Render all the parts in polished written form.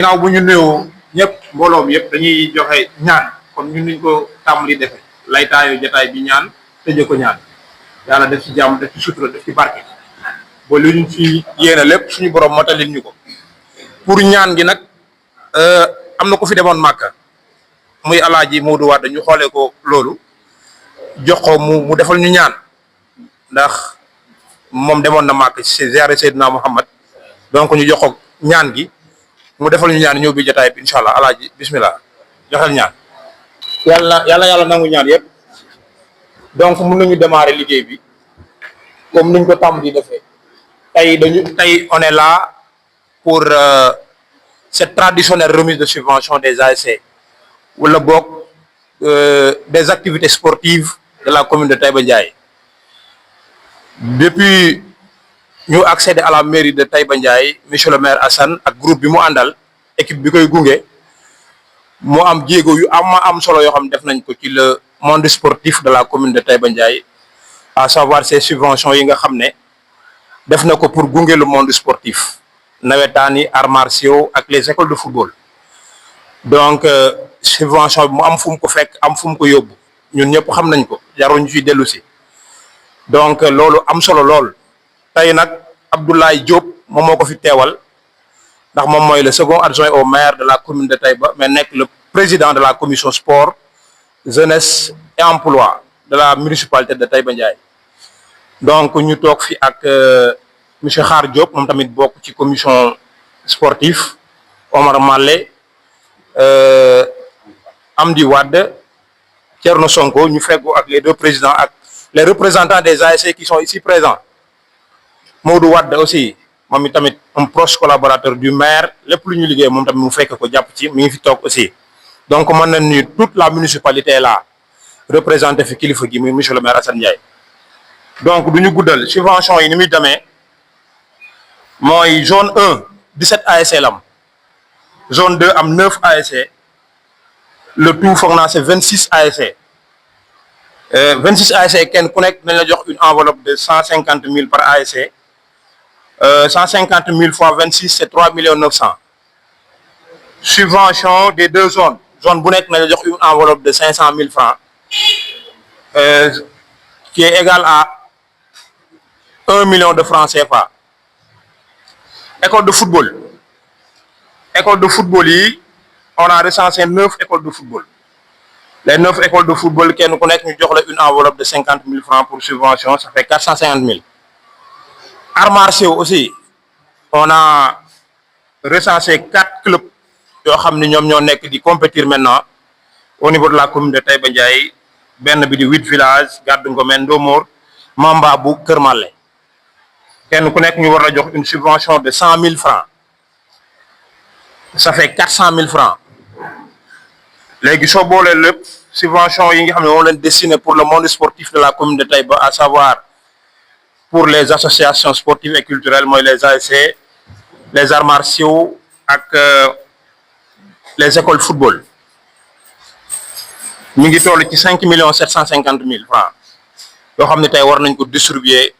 ginnaaw bu ñu nuyoo ñëpp mbooloo mi yëpp dañuy joxe ñaan comme ñun niñ ko tàmbali defee laytaayu jotaay bi ñaan tëjee ko ñaan yàlla def ci jàmm def ci sutura def ci barke ba li ñu fi yéene lépp suñu borom motalil ñu ko pour ñaan gi nag am na ko fi demoon Màkka muy Alaaji Modou Wade ñu xoolee ko loolu jox ko mu defal ñu ñaan ndax moom demoon na Màkka ci ziyaare Seydina Muhammad donc ñu jox ko ñaan gi mu defal ñu ñaan ñëw bi jotaay bi incha allah Alaaji bismillah joxal ñaan yàlla nangu ñaan yëpp donc mun nañu démarrer liggéey bi comme niñ ko tàmm di defee tey on est là pour cette traditionnelle remise de subvention des ASC wala boog des activités sportives de la commune de Taïba Ndiaye depuis ñu accéder à la mairie de Taïba Ndiaye monsieur le maire Assane ak groupe bi mu àndal équipe bi koy gunge moo am jéego yu am solo yoo xam ne def nañ ko ci le monde sportif de la commune de Taïba Ndiaye à savoir ces subventions yi nga xam ne def na ko pour gunge le monde sportif nawetaani arts martiaux ak les écoles de football donc subvention bi mu am fu mu ko fekk am fu mu ko yóbbu ñun ñëpp xam nañ ko jarul ñu ciy dellu si donc loolu am solo lool tey nag Abdoulaye Diop moom moo ko fi teewal ndax moom mooy le second adjoint au maire de la commune de Taïba mais nekk le président de la commission sport jeunesse et emploi de la municipalité de Taïba Ndiaye donc ñu toog fi ak monsieur Khar Diop moom tamit bokk ci commission sportive Omar Malle Amdi Wade Thierno Sonko ñu feggoo ak les deux présidents ak les représentants des ASC qui sont ici présents Modou Wade aussi moom i tamit un proche collaborateur du maire lépp lu ñu liggéey moom tamit mu fekk ko jàpp ci mi ngi fi toog aussi donc mën nañ ni toute la municipalité est là représenté fi kilifa gi muy monsieur le maire Assane Ndiaye donc du ñu guddal subvention yi ni muy demee mooy zone 1 17 ASC la am zone 2 am 9 ASC le tout foog naa c'est 26 ASC 26 ASC kenn ku nekk dañ la jox une enveloppe de 150 000 par ASC 150 000 fois 26 c'est 3 900 000 subvention des deux zones zone bu nekk dañ la jox une enveloppe de 500 000 francs qui est égal à 1 million de francs CFA. École de football yi on a recensé 9 écoles de football les 9 écoles de football kenn ku nekk ñu jox la une enveloppe de 50 000 francs pour subvention ça fait 450 000. Arts martiaux aussi on a recensé 4 clubs yoo xam ne ñoom ñoo nekk di compétir maintenant au niveau de la commune de Taïba Ndiaye benn bi di 8 villages Gadou Ngomen Ndomor Mamba bu Kër Mallé kenn ku nekk ñu war a jox une subvention de 100 000 francs ça fait 400 000 francs léegi soo boolee lépp subvention yi nga xam ne moom leen destiné pour le monde sportif de la commune de Taïba à savoir pour les associations sportives et culturelles mooy les ASC les arts martiaux ak les écoles football ñu ngi toll ci 5 750 000 francs yoo xam ne tey war nañ ko distribuer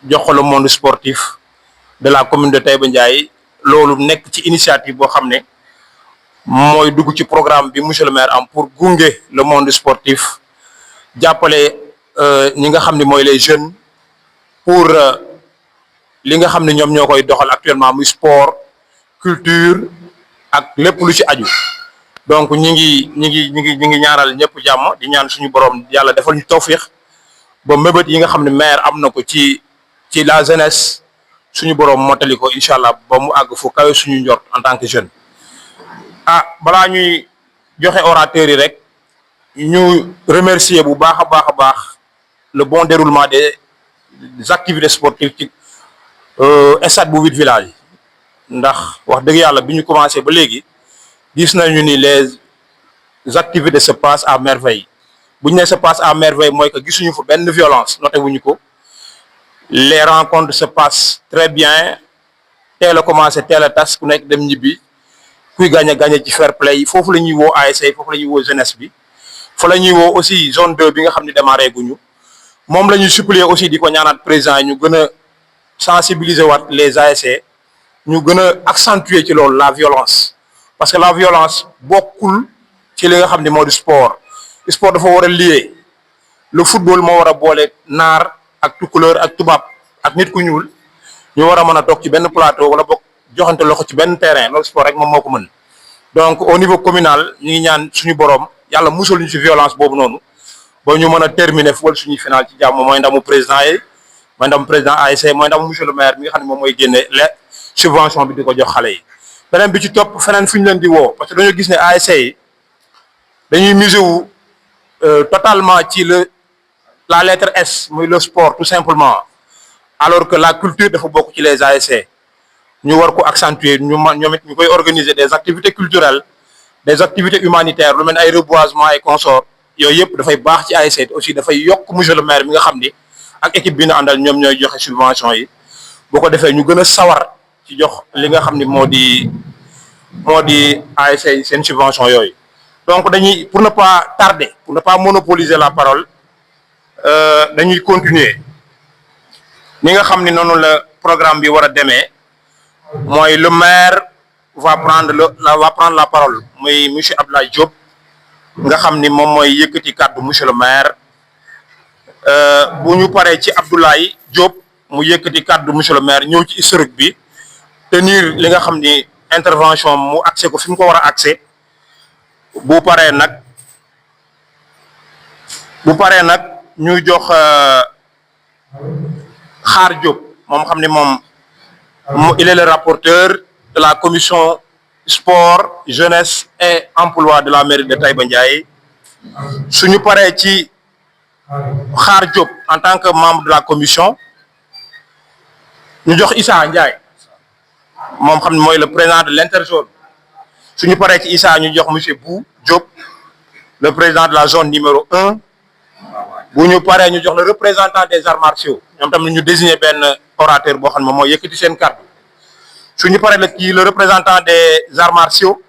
jox ko le monde sportif de la commune de Taïba Ndiaye loolu nekk ci initiative boo xam ne mooy dugg ci programme bi monsieur le maire am pour gunge le monde sportif jàppale ñi nga xam ne mooy les jeunes pour li nga xam ne ñoom ñoo koy doxal actuellement muy sport culture ak lépp lu ci aju donc ñi ngi ñaanal ñëpp jàmm di ñaan suñu borom yàlla defal ñu tawfiix ba mébét yi nga xam ne maire am na ko ci la jeunesse suñu borom mottali ko incha allah ba mu àgg fu kawe suñu njort en tant que jeune. balaa ñuy joxe orateurs yi rek ñu remercier bu baax a baax le bon déroulement des activités sportives ci stade bu 8 villages yi ndax wax dëgg yàlla bi ñu commencé ba léegi gis nañu ni les activités se passent à merveille bu ñu nee se passe à merveille mooy que gisuñu fa benn violence noté wuñu ko les rencontres se passent très bien teel a commencé teel a tas ku nekk dem ñibbi kuy gagné ci fair play yi foofu la ñuy woo ASC foofu la ñuy woo jeunesse bi fa la ñuy woo aussi zone 2 bi nga xam ne démarré guñu moom la ñuy supplier aussi di ko ñaanaat président yi ñu gën a sensibiliser waat les ASC ñu gën a accentuer ci loolu la violence parce que la violence bokkul ci li nga xam ne moo di sport dafa war a lié le football moo war a boole naar ak tukulóor ak tubaab ak nit ku ñuul ñu war a mën a toog ci benn plateau wala boog joxante loxo ci benn terrain loolu sport rek moom moo ko mën donc au niveau communal ñu ngi ñaan suñu borom yàlla musal ñu ci violence boobu noonu ba ñu mën a terminer football suñuy final ci jàmm mooy ndamu président yi mooy ndamu président ASC mooy ndamu monsieur le maire mi nga xam ne moom mooy génne les subvention bi di ko jox xale yi. beneen bi ci topp feneen fu ñu leen di woo parce que dañoo gis ne ASC yi dañuy miser wu totalement ci la lettre S muy le sport tout simplement alors que la culture dafa bokk ci les ASC ñu war ko accentuer ñoom it ñu koy organiser des activités culturelles des activités humanitaires lu mel ne ay reboisement et consorts yooyu yëpp dafay baax ci ASC aussi dafay yokk monsieur le maire mi nga xam ni ak équipe bi na àndal ñoom ñooy joxe subvention yi boo ko defee ñu gën a sawar ci jox li nga xam ni moo di ASC yi seen subvention yooyu. donc dañuy pour ne pas tarder pour ne pas monopoliser la parole dañuy continuer ni nga xam ni noonu la programme bi war a demee mooy le maire va prendre la parole muy monsieur Abdoulaye Diop nga xam ni moom mooy yëkkati kàddu monsieur le maire bu ñu paree ci Abdoulaye Diop mu yëkkati kàddu monsieur le maire ñëw ci historique bi tenir li nga xam ni intervention mu accès ko fi mu ko war a accès bu paree nag ñu jox Xaar Diop moom xam ni moom il est le rapporteur de la commission sport jeunesse et emploi de la mairie de Taïba Ndiaye suñu paree ci Xaar Diop en tant que membre de la commission ñu jox Issa Ndiaye moom xam ne mooy le président de l'interzone suñu paree ci Issa ñu jox monsieur Bou Diop le président de la zone numéro 1 bu ñu paree ñu jox le représentant des arts martiaux ñoom tamit ñu désigner benn orateur boo xam ne moom mooy yëkkati seen kàddu suñu paree le représentant des arts martiaux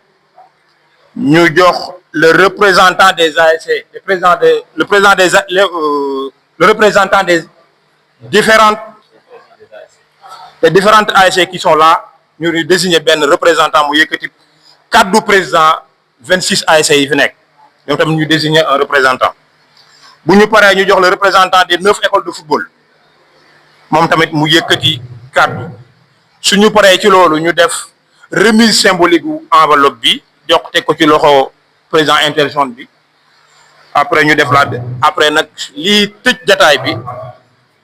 ñu jox le représentant des ASC le représentant des différentes ASC qui sont là ñu désigner benn représentant mu yëkkati kàddu président 26 ASC yi fi nekk ñoom tamit ñu désigner un représentant bu ñu paree ñu jox le représentant des 9 écoles de football moom tamit mu yëkkati kàddu suñu paree ci loolu ñu def remise symbolique gu enveloppe bi jox teg ko ci loxo président interzone bi après ñu def après nag lii tëj jataay bi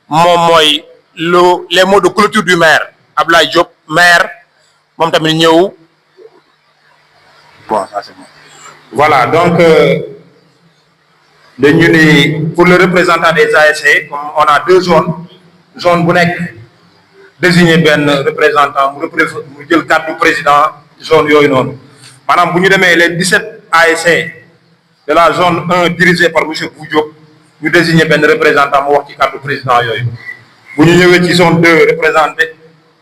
moom mooy les mots de clôture du maire Abdoulaye Diop maire moom tamit ñëw bon ça c'est bon voilà donc dañu ni pour le représentant des ASC comme on a 2 zone bu nekk désigner benn représentant mu jël kàddu président zone yooyu noonu maanaam bu ñu demee les 17 ASC de la zone 1 dirigée par monsieur Bou Diop ñu désigner benn représentant mu wax ci kàddu président yooyu bu ñu ñëwee ci zone 2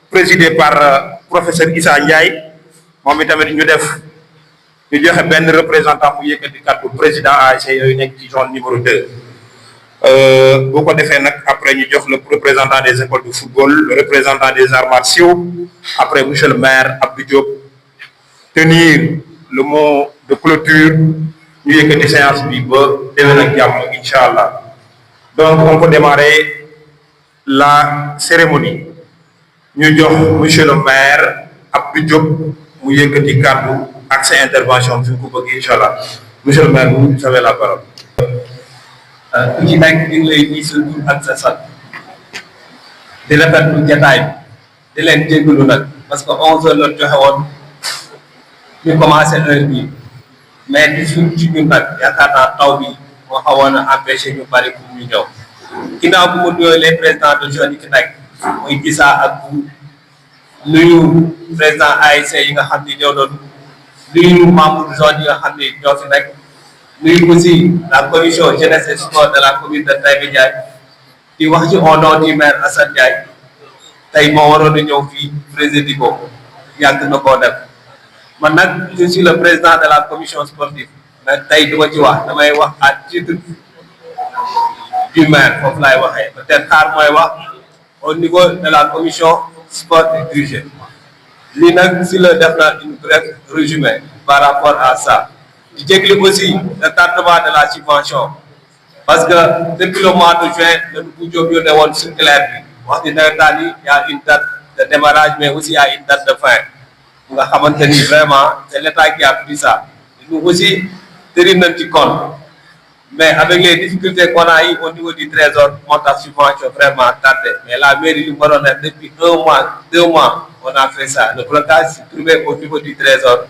présidé par professeur Issa Ndiaye moom itamit ñu joxe benn représentant mu yëkkati kàddu président ASC yooyu nekk ci zone numéro 2 boo ko defee nag après ñu jox le représentant des écoles de football le représentant des arts martiaux après monsieur le maire Abdou Diop tenir le mot de clôture ñu yëkkati séance bi ba déwén ak jàmm incha allah donc on peut démarrer la cérémonie ñu jox monsieur le maire Abdou Diop mu yëkkati kàddu ak sa intervention fi mu ko bëgg incha allah monsieur le maire vous avez la parole. ku ci nekk ñu ngi lay nuyu sa tur ak sa sant di rafetlu jataay bi di leen jégalu nag parce que 11h la joxe woon ñu commencé heure bii mais di suñ ci ñun nag yaakaar naa taw bi moo xawoon a empêché ñu bari pour ñu ñëw ginnaaw bu mu nuyoo les présidents de zone yi fi nekk muy Issa ak bu nuyu président ASC yi nga xam ni ñoo doon nuyu membre zone yi nga xam ni ñoo fi nekk. nuyu aussi la commission jeunesse et sport de la commune de Taïba Ndiaye di wax ci au nom du maire Assane Ndiaye tey moo waroon a ñëw fii présider ko yàgg na koo def man nag je suis le président de la commission sportive mais tey du ma ci wax damay wax à titre du maire foofu laay waxee peut-être xaar mooy wax au niveau de la commission sport et budget lii nag si la def na une bref résumé par rapport à ça di jégli aussi le tardement de la subvention parce que depuis le mois de juin dañu bu jóg yónnee woon circulaire bi wax ni nawetaan yi y a une date de démarrage mais aussi y a une date de fin bu nga xamante ni vraiment c'est l'État qui a pris ça nous aussi tenir nañ ci compte mais avec les difficultés qu'on a eu au niveau du trésor moo tax subvention vraiment tardé mais la mairie li mu waroon def depuis 1 mois 2 mois on a fait ça le blocage s'est trouvé au niveau du trésor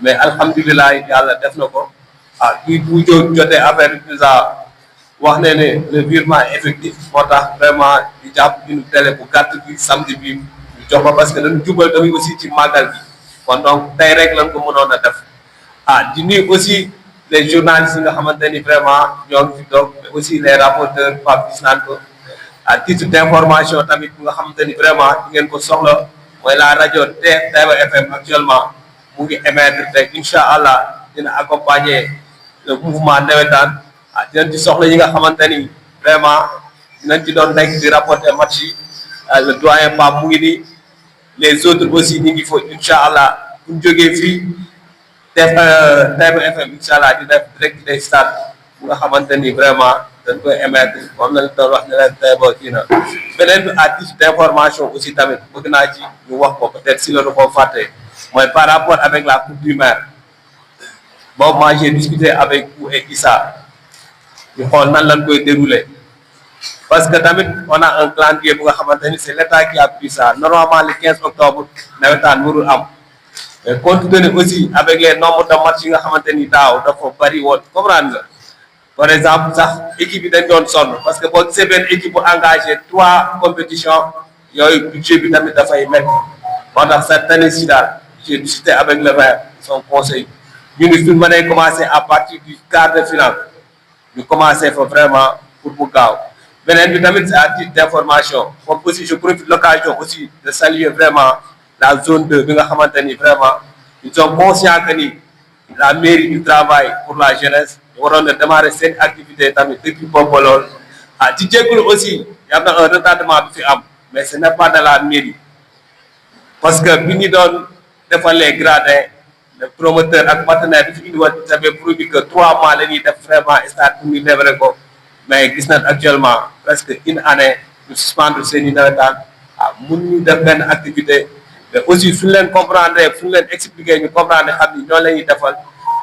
mais alhamdulilah yàlla def na ko bi bu jotee affaire bi wax ne ne le virement effectif moo tax vraiment di jàpp une télé bu gàtt bi samedi bi ñu jox ko parce que dañu jubal tamit aussi ci màggal bi kon donc tey rek lañ ko mënoon a def di nuyu aussi les journalistes yi nga xamante ni vraiment ñoo ngi fi toog mais aussi les rapporteurs Pape gis naan ko à titre d'information tamit bu nga xamante ni vraiment di ngeen ko soxla mooy la rajo Taïba FM actuellement mu ngi émettre te incha allah dina accompagner le mouvement nawetaan dinañ ci soxla yi nga xamante ni vraiment dinañ ci doon nekk di rapporter match yi le doyen Pape mu ngi nii les autres aussi ñu ngi fa incha allah bu ñu jógee fii Taïba FM incha allah di def direct des stades bu nga xamante ni vraiment dañ koy émettre comme lañ doon wax ne leen Taïba kii na beneen bi à titre d'information aussi tamit bëgg naa ci ñu wax ko peut-être si la ko fàtte mooy par rapport avec la coupe du maire boobu moi j'ai discuté avec vous et Issa ñu xool nan lañ koy dérouler parce que tamit on a un calendrier bu nga xamante ni c'est l'État qui a pris ça normalement le 15 octobre nawetaan warul am mais compte tenu aussi avec les nombres de matchs yi nga xamante ni daaw dafa bari woon comprendre nga par exemple sax équipe yi dañ doon sonn parce que boo gisee benn équipe bu engagé 3 compétitions yooyu budget bi tamit dafay métti moo tax cette année ci daal j'ai discuté avec le maire son conseil ñu ni suñ mënee commencer à partir du quart de finale ñu commencé fa vraiment pour mu gaaw beneen bi tamit c'est à titre d'information comme aussi je profite de l'occasion aussi de saluer vraiment la zone 2 bi nga xamante ni vraiment ils sont conscients que ni la mairie du travail pour la jeunesse ñu waroon na démarrer seen activité tamit depuis boobu lool di jégalu aussi y a un retardement bi fi am mais ce n'est pas de la mairie parce que bi ñu doon defal les gradins le promoteur ak partenaire bi fi indiwoon ils avaient promis que 3 mois la ñuy def vraiment stade pour ñu livrer ko mais gis nañ actuellement presque une année ñu suspendre seen i nawetaan mun ñu def benn activité mais aussi suñu leen comprendre suñu leen expliquer ñu comprendre xam ni ñoo la ñuy defal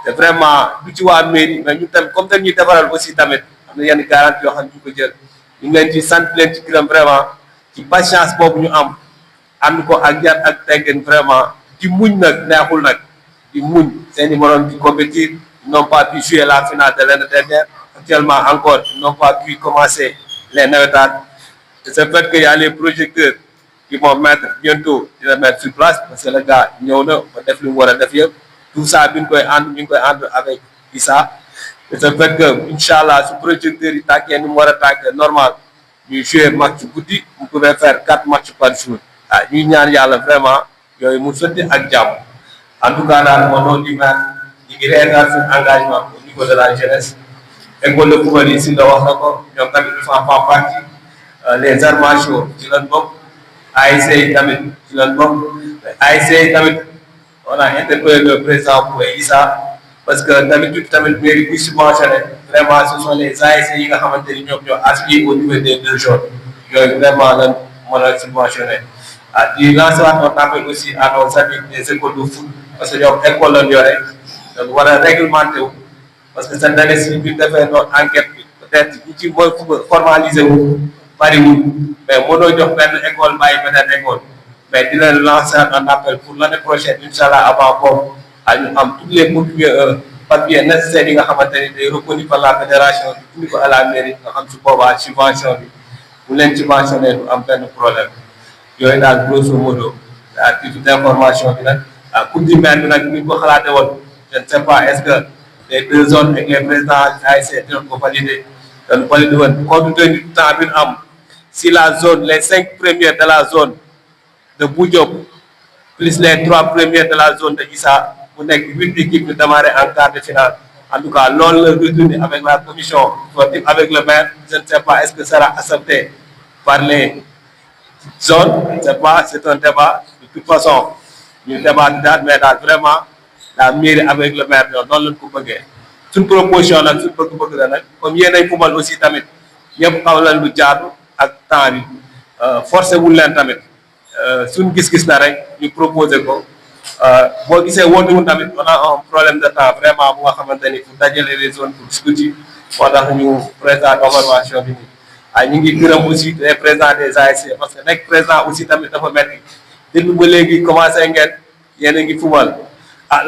te vraiment du ci waa mairie mais ñu tamit comme dañuy defaral aussi tamit am na yenn garantie yoo xam ne ñu ko jël ñu ngi leen ci sant leen ci gërëm vraiment ci patience boobu ñu am ànd ko ak yar ak teggin vraiment di muñ nag neexul nag di muñ seen i moroom di compétir ils n'ont pas pu jouer la finale de l'année dernière actuellement encore ils n'ont pas pu commencer les nawetaan et c'est fait que y a les projecteurs qui vont mettre bientôt dina mettre sur place parce que le gars ñëw na ba def lu mu war a def yëpp tout ça bi ñu koy ànd avec Issa et c'est fait que incha allah su projecteurs yi tàkkee ni mu war a tàkkee normal ñuy jouer match guddi vous pouvez faire 4 matchs par jour ñuy ñaan yàlla vraiment yooyu mu sotti ak jàmm en tout cas daal moo noonu di maire ñu ngi réaliser suñu engagement au niveau de la jeunesse école de football yi si nga wax na ko ñoom tamit ils font partie les arts martiaux ci lañ bokk ASC yi tamit ci lañ bokk ASC yi tamit on a interpellé le président pour Issa parce que d'habitude tamit mairie buy subventionné vraiment ce sont les ASC yi nga xamante ni ñoom ñoo affilié au niveau des 2 zones yooyu vraiment lan mën a subventionné di lancer waat un appel aussi à nos amis des écoles de foot parce que ñoom école lañ yore donc war a réglementé wu parce que cette année ci bi defee notre enquête bi peut-être ñi ci mooy formaliser wu bariwul mais mënoo jox benn école bàyyi beneen école mais di leen lancer un appel pour l'année prochaine inchallah avant boobu ñu am tous les papiers nécessaires yi nga xamante ni day reconnu par la fédération di ko à la mairie nga xam su boobaa subvention bi bu leen subventionné du am benn problème yooyu daal grosso modo à titre d'information bi nag coupe du maire bi nag ni ko xalaate woon je ne sais pas est-ce que les 2 zones ak les présidents ASC dinañ ko valider dañu valider woon compte tenu du temps bi ñu am si la zone les 5 premiers de la zone de Boudiop plus les 3 premiers de la zone de Issa mu nekk 8 équipes ñu démarrer en quart de finale en tout cas loolu la retenu avec la commission sportive avec le maire je ne sais pas est-ce que ça sera accepté par les zones je ne sais pas c'est un débat de toute façon ñu débat daal mais daal vraiment la mairie avec le maire ñoo noonu lañ ko bëggee suñ proposition nag suñ bëgg-bëgg la nag comme yéen ay fubal aussi tamit ñëpp xaw leen lu jaadu ak temps bi forcé wul leen tamit suñ gis-gis la rek ñu proposé ko boo gisee woote wu tamit on a un problème de temps vraiment bu nga xamante ni pour dajale les zones pour discuter moo tax ñu président d'information bi nii ñu ngi gërëm aussi les présidents des ASC parce que nekk président aussi tamit dafa metti depuis ba léegi commencé ngeen yéen a ngi fubal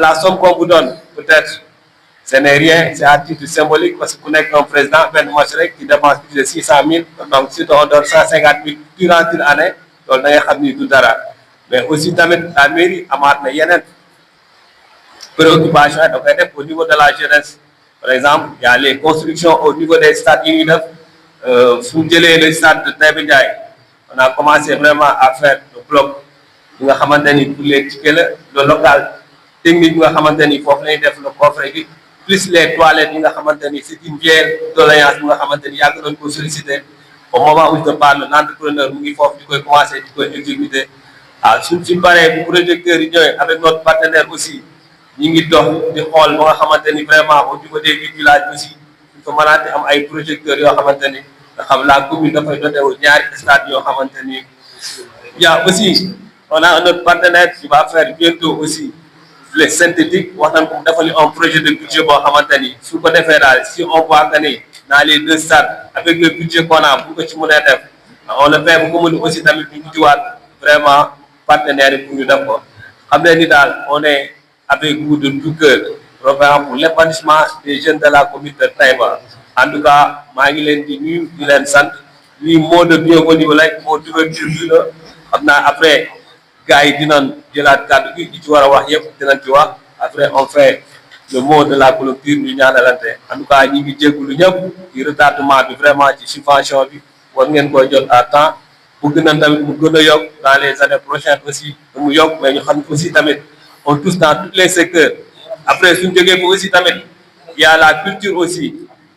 la somme qu'on vous donne peut-être ce n'est rien c'est à titre symbolique parce que ku nekk un président benn match rek qui dépense plus de 600 000 donc surtout on donne 150 000 durant une année loolu da ngay xam ni du dara mais aussi tamit la mairie amaat na yeneen préoccupation da koy def au niveau de la jeunesse par exemple il y a les constructions au niveau des stades yi ñuy def suñu jëlee le stade de Taïba Ndiaye on a commencé vraiment à faire le bloc bi nga xamante ni pour les tickets la le local technique bi nga xamante ni foofu lañuy def le coffret bi plus les toilettes yi nga xamante ni c'est une vieille doléance bi nga xamante ni yàgg nañ ko solliciter au moment où je te parle l'entrepreneur mu ngi foofu di koy commencer di koy exécuter suñ paree bu projecteurs yi ñëwee avec notre partenaire aussi ñu ngi dox di xool ba nga xamante ni vraiment au niveau des villages aussi il faut mënaate am ay projecteurs yoo xamante ni nga xam la commune dafay doté wu ñaari stade yoo xamante ni il y a aussi on a un autre partenaire qui va faire bientôt aussi les synthétiques wax nañ ko defali un projet de budget boo xamante ni su ko defee daal si on voit que ni dans les deux stades avec le budget qu'on a bu ko ci mënee def on le fait bu ko mën aussi tamit ñu jiwaat vraiment partenaires yi pour ñu def ko xam ne ni daal on est avec vous de tout cœur vraiment pour l'épanouissement des jeunes de la commune de Taïba en tout cas maa ngi leen di nuyu di leen sant lii mot de bienvenue la mot d'ouverture bi la xam naa après gars yi dinañ jëlaat kàddu gi di ci war a wax yëpp dinañ ci wax après on fait le mot de la clôture ñu ñaanalante en tout cas ñi ngi jégalu ñëpp ci retardement bi vraiment ci subvention bi war ngeen koy jot à temps bëgg nañ tamit mu gën a yokk dans les années prochaines aussi mu yokk mais ñu xam aussi tamit on touche dans tous les secteurs après suñu jógee bi aussi tamit il y a la culture aussi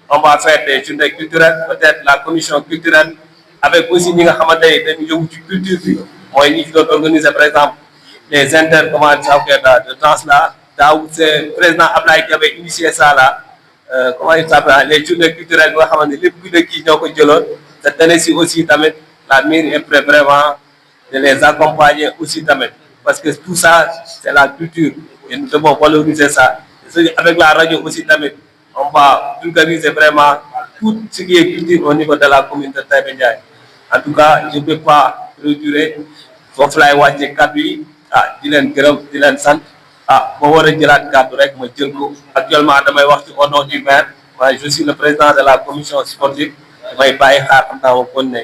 on va faire des journées culturelles peut-être la commission culturelle avec aussi ñi nga xamante ne dañu yëngu ci culture bi mooy ñi fi doon organiser par exemple les de danse là daaw c'est président Ablaye Diabé initié ça là comment il s'appelle les journées culturelles bi nga xamante ne lépp guddi kii ñoo ko jëloon cette année-ci aussi tamit la mairie est prête vraiment de les accompagner aussi tamit parce que tout ça c'est la culture et nous devons valoriser ça avec la radio aussi tamit on va vulgariser vraiment tout ce qui est culture au niveau de la commune de Taïba Ndiaye en tout cas je ne peux pas redurer foofu laay wàcce kàddu yi di leen gërëm di leen sant ma war a jëlaat kàddu rek ma jël ko actuellement damay wax ci au nom du maire je suis le président de la commission sportive damay bàyyi xaar xam naa ma kon ne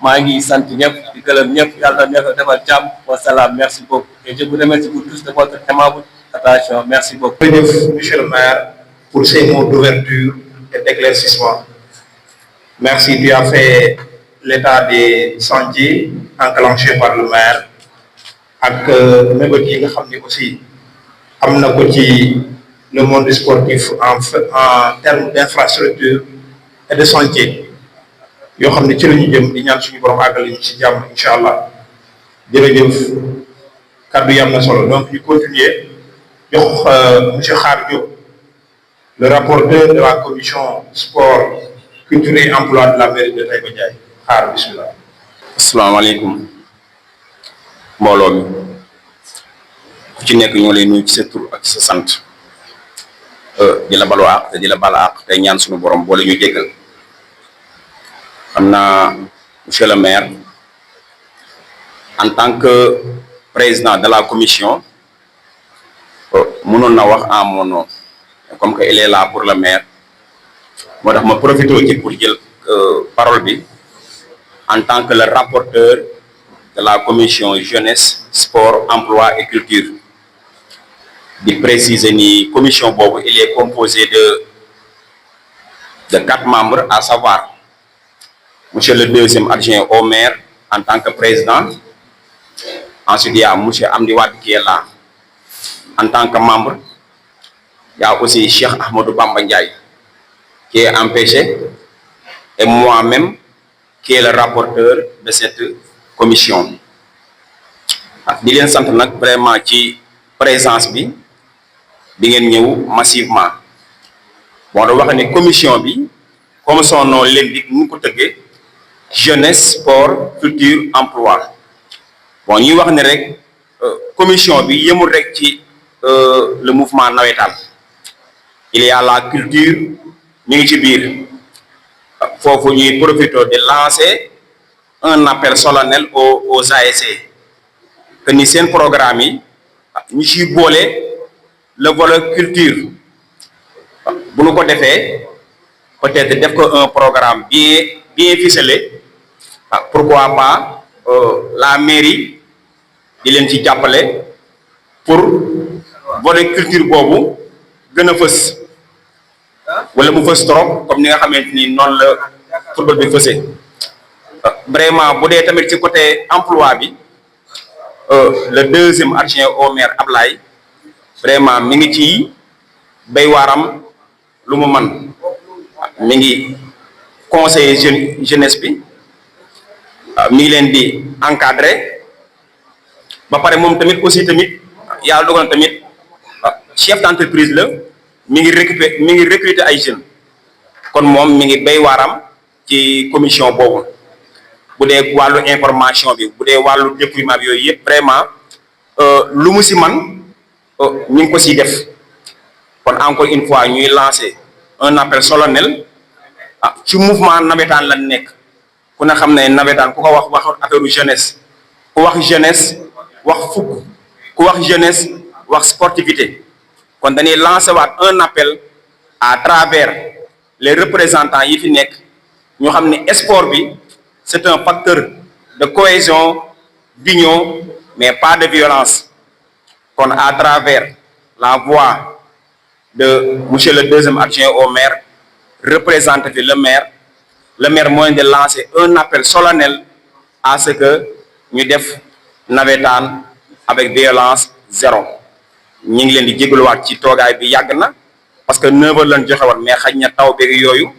maa ngi sant ñëpp di gërëm ñëpp yàlla na ñëpp defal jàmm wasalaam merci beaucoup et je vous remercie pour tous de votre aimable attention merci beaucoup. Jërëjëf monsieur le maire pour ces mots d'ouverture et d'éclaircissement. Merci, tu as fait l'état des chantiers enclenchés par le maire ak mébét yi nga xam ne aussi am na ko ci le monde sportif en termes d'infrastructure et de chantier yoo xam ne ci la ñu jëm di ñaan suñu borom àggal ñu ci jàmm incha allah jërëjëf kaddu yi am na solo donc ñu continuer jox monsieur Khar Diop le rapporteur de la commission sport culture et emploi de la mairie de Taïba Ndiaye Khar bismillah. asalaamaaleykum mbooloo mi ku ci nekk ñoo lay nuyu ci sa tur ak sa sant di la balu àq te di la bal àq tey ñaan suñu borom boole ñu jéggal xam naa monsieur le maire en tant que président de la commission mënoon na wax en mon nom comme que il est là pour le maire moo tax ma profité ci pour jël parole bi en tant que le rapporteur de la commission jeunesse sport emploi et culture di préciser ni commission boobu il est composé de 4 membres à savoir monsieur le deuxième adjoint au maire en tant que président ensuite il y a monsieur Amdi Wade qui est là en tant que membre. Il y a aussi Cheikh Ahmadou Bamba Ndiaye qui est empêché et moi-même qui est le rapporteur de cette commission. di leen sant nag vraiment ci présence bi ngeen ñëw massivement bon da wax ne commission bi comme son nom l'indique ñu ko tëggee jeunesse sport culture emploi bon ñuy wax ne rek commission bi yemul rek ci le mouvement navétane il y a la culture ñu ngi ci biir foofu ñuy profiter de lancer un appel solennel aux ASC que ni seen programme yi ñu ciy boole le volet culture bu nu ko defee peut-être def ko un programme bien ficelé pourquoi pas la mairie di leen ci jàppale pour volet culture boobu gën a fës wala mu fës trop comme ni nga xamante ni noonu la football bi fësee vraiment bu dee tamit ci côté emploi bi le deuxième adjoint au maire Ablaye vraiment mi ngi ci béy waaram lu mu man mi ngi conseiller jeunesse bi mi ngi leen di encadrer ba pare moom tamit aussi tamit yàlla dogal na tamit chef d'entreprise la mi ngi recruter ay jeunes kon moom mi ngi béy waaram ci commission boobu bu dee wàllu information bi bu dee wàllu déploiement bi yooyu yëpp vraiment lu mu si man ñu ngi ko siy def kon encore une fois ñuy lancer un appel solennel ci mouvement navétane la nekk ku ne xam ne navétane ku ko wax affaire jeunesse ku wax jeunesse wax fukk ku wax jeunesse wax sportivité kon dañuy lancer waat un appel à travers les représentants yi fi nekk ñu xam ne sport bi c'est un facteur de cohésion d'union mais pas de violence kon à travers la voix de monsieur le deuxième adjoint au maire représenté fi le maire mooy de lancer un appel solennel à ce que ñu def navétane avec violence zéro ñu ngi leen di jégaluwaat ci toogaay bi yàgg na parce que 9 heures lañ joxe woon mais xaj na taw beeg yooyu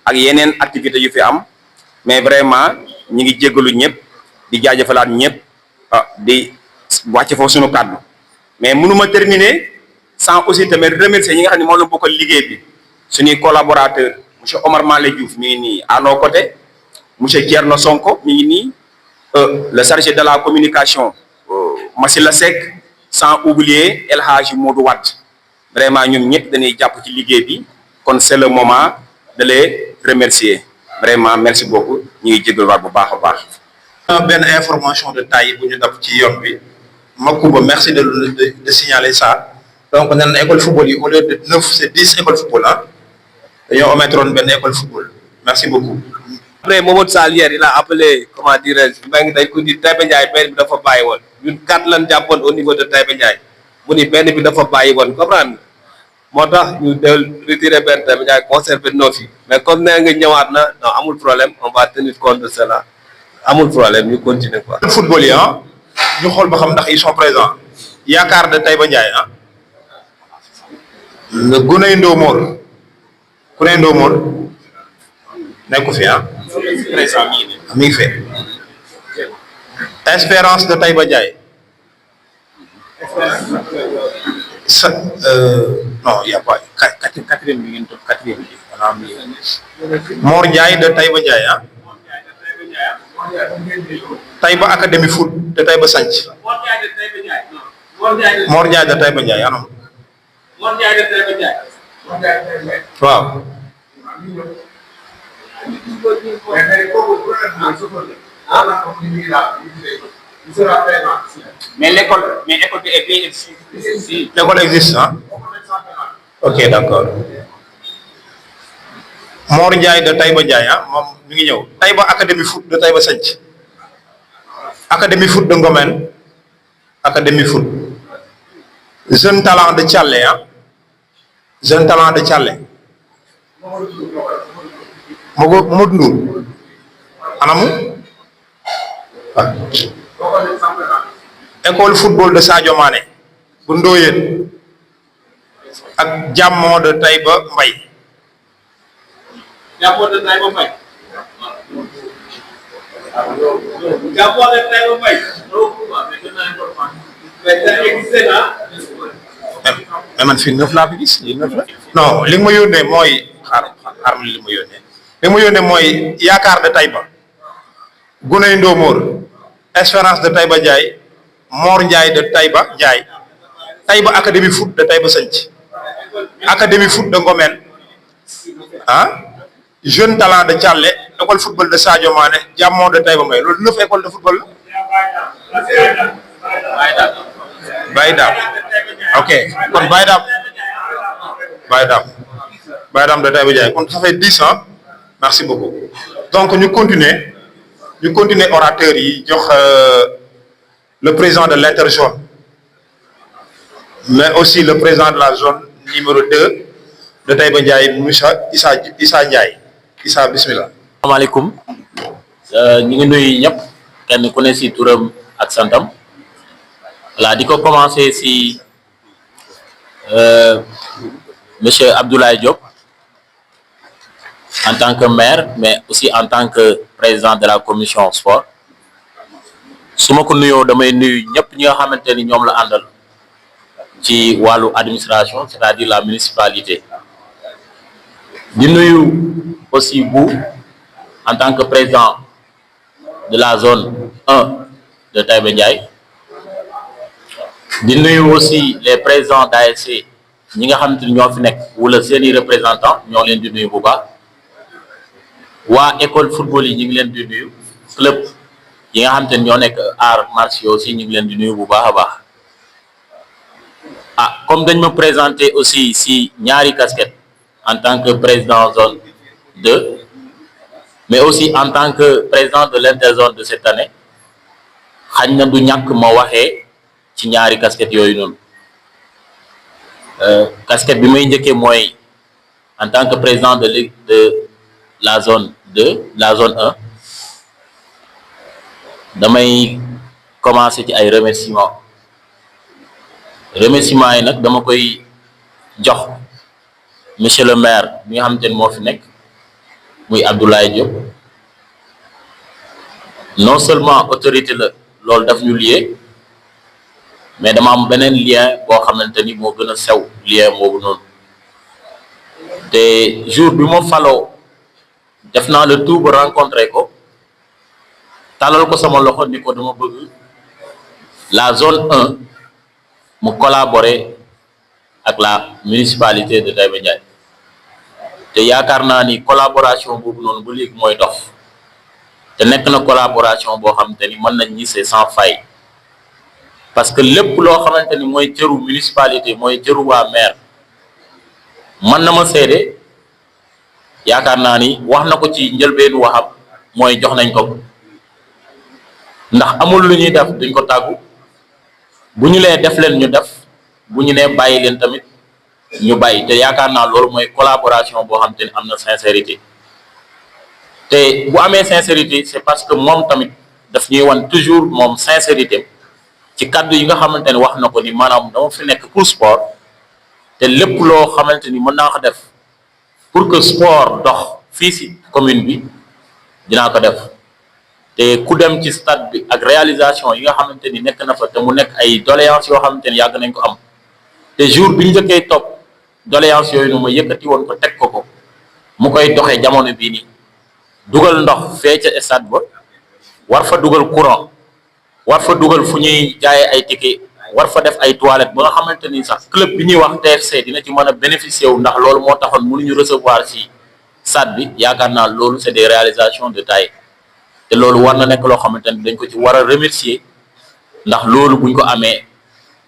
ak yeneen activités yu fi am mais vraiment ñi ngi jégalu ñëpp di jaajëfalaat ñëpp di wàcc foofu suñu kàddu mais mënuma terminer sans aussi tamit remercier ñi nga xam ne moom la bokkal liggéey bi suñuy collaborateur monsieur Omar Malé Diouf mi ngi nii à nos côtés monsieur Thierno Sonko mi ngi nii le chargé de la communication Massila Seck sans oublier El Hadji Modou Wade vraiment ñoom ñëpp dañuy jàpp ci liggéey bi kon c'est le moment de les remercier vraiment merci beaucoup ñu ngi jégalu waat bu baax a baax. benn information de taille bu ñu dab ci yoon bi Makuba merci de signaler ça donc nee na école football yi au lieu de 9 c'est 10 écoles football dañoo omettroon benn école football merci beaucoup. Après Mamadou Sall hier il a appelé comment dirais-je Mbengue dañ ko di Taïba Ndiaye benn bi dafa bàyyi woon ñun 4 lan jàppoon au niveau de Taïba Ndiaye mu ni benn bi dafa bàyyi woon comprendre moo tax ñu retiré benn Taïba Ndiaye conserver noo fi mais comme nee nga ñëwaat na non amul problème on va tenir compte de cela amul problème ñu continuer quoi. football yi ñu xool ba xam ndax ils sont présents yaakaar de Taïba Ndiaye le Guney Ndomor Guney Ndomor nekku fi présent mi ngi fi Espérance de Taïba Ndiaye non y a pas quatrième bi ngeen toog quatrième bi Mor Ndiaye de Taïba Ndiaye Taïba Académie foot de Taïba Sanc Mor Ndiaye de Taïba Ndiaye anam waaw mais l'école est bien ici. L'école existe ok d'accord Mor Ndiaye de Taïba Ndiaye moom mi ngi ñëw Taïba Académie foot de Taïba Sanc Académie foot de Ngomen Académie foot jeune talent de Thialé jeune talent de Thialé Mamadou Ndour anamu école football de Sadio Mané bu Ndoyeen ak Jammo de Taïba Mbaye Jammo de Taïba Mbaye Jammo de Taïba Mbaye mais man fii 9 laa fi gis lii 9 la. non li nga ma yónnee mooy xaar ma li ma yónnee. li ma yónnee mooy yaakaar de Taïba Guney Ndomor Espérance de Taïba Ndiaye Mor Ndiaye de Taïba Ndiaye Taïba académie foot de Taïba Santhie académie foot de Ngomène jeune talent de Thialé école football de Sadio Mané Diamant de Taïba Mbaye loolu 9 école de football la. Baye Dame ok kon Baye Dame de Taïba Ndiaye kon ça fait 10 ans merci beaucoup donc ñu continuer orateur yi jox le président de l'interzone mais aussi le président de la zone numéro 2 de Taïba Ndiaye monsieur Issa Ndiaye Issa bismillah. asalaamaaleykum ñu ngi nuyu ñëpp kenn ku ne si turam ak santam voilà di ko commencer si monsieur Abdoulaye Diop en tant que maire mais aussi en tant que président de la commission sport su ma ko nuyoo damay nuyu ñëpp ñi nga xamante ni ñoom la àndal ci wàllu administration c'est-à-dire la municipalité di nuyu aussi bu en tant que président de la zone 1 de Taïba Ndiaye di nuyu aussi les présidents d'ASC ñi nga xamante ni ñoo fi nekk wala seeni représentants ñoo leen di nuyu bu baax waa école football yi ñu ngi leen di nuyu club yi nga xamante ni ñoo nekk arts martiaux aussi ñu ngi leen di nuyu bu baax a baax comme dañ ma présenter aussi si ñaari casquette en tant que président zone 2 mais aussi en tant que président de l'interzone de cette année xañ na du ñàkk ma waxee ci ñaari casquette yooyu noonu casquette bi may njëkkee mooy en tant que président de la zone 2 la zone 1 damay commencer ci ay remerciements yi nag dama koy jox monsieur le maire mi nga xamante ni moo fi nekk muy Abdoulaye Diop non seulement autorité la loolu daf ñu lié mais dama am beneen lien boo xamante ni moo gën a sew lien boobu noonu te jour bi ma faloo def naa le tout ba rencontrer ko talal ko sama loxo ni ko dama bëgg la zone 1 mu collaborer ak la municipalité de Taïba Ndiaye te yaakaar naa ni collaboration boobu noonu ba léegi mooy dox te nekk na collaboration boo xamante ni mën nañ ni c'est sans faille parce que lépp loo xamante ni mooy cëru municipalité mooy cëru waa maire mën na ma seede yaakaar naa ni wax na ko ci njëlbeenu waxam mooy jox nañ ko ndax amul lu ñuy def duñ ko tàggu bu ñu lee def leen ñu def bu ñu nee bàyyi leen tamit ñu bàyyi te yaakaar naa loolu mooy collaboration boo xamante ni am na sincérité te bu amee sincérité c'est parce que moom tamit daf ñuy wan toujours moom sincérité ci kaddu yi nga xamante ni wax na ko ni maanaam dama fi nekk pour sport te lépp loo xamante ni mën naa ko def pour que sport dox fii si commune bi dinaa ko def te ku dem ci stade bi ak réalisation yi nga xamante ni nekk na fa te mu nekk ay doléances yoo xamante ni yàgg nañ ko am te jour bi ñu njëkkee topp doléances yooyu nu ma yëkkati woon ko teg ko mu koy doxee jamono bii nii dugal ndox fee ca stade ba war fa dugal courant war fa dugal fu ñuy jaayee ay ticket war fa def ay toilettes ba nga xamante ni sax club bi ñuy wax TFC dina ci mën a bénéficier wu ndax loolu moo taxoon mënuñu recevoir ci stade bi yaakaar naa loolu c'est des réalisations de taille te loolu war na nekk loo xamante ni dañ ko ci war a remercier ndax loolu buñ ko amee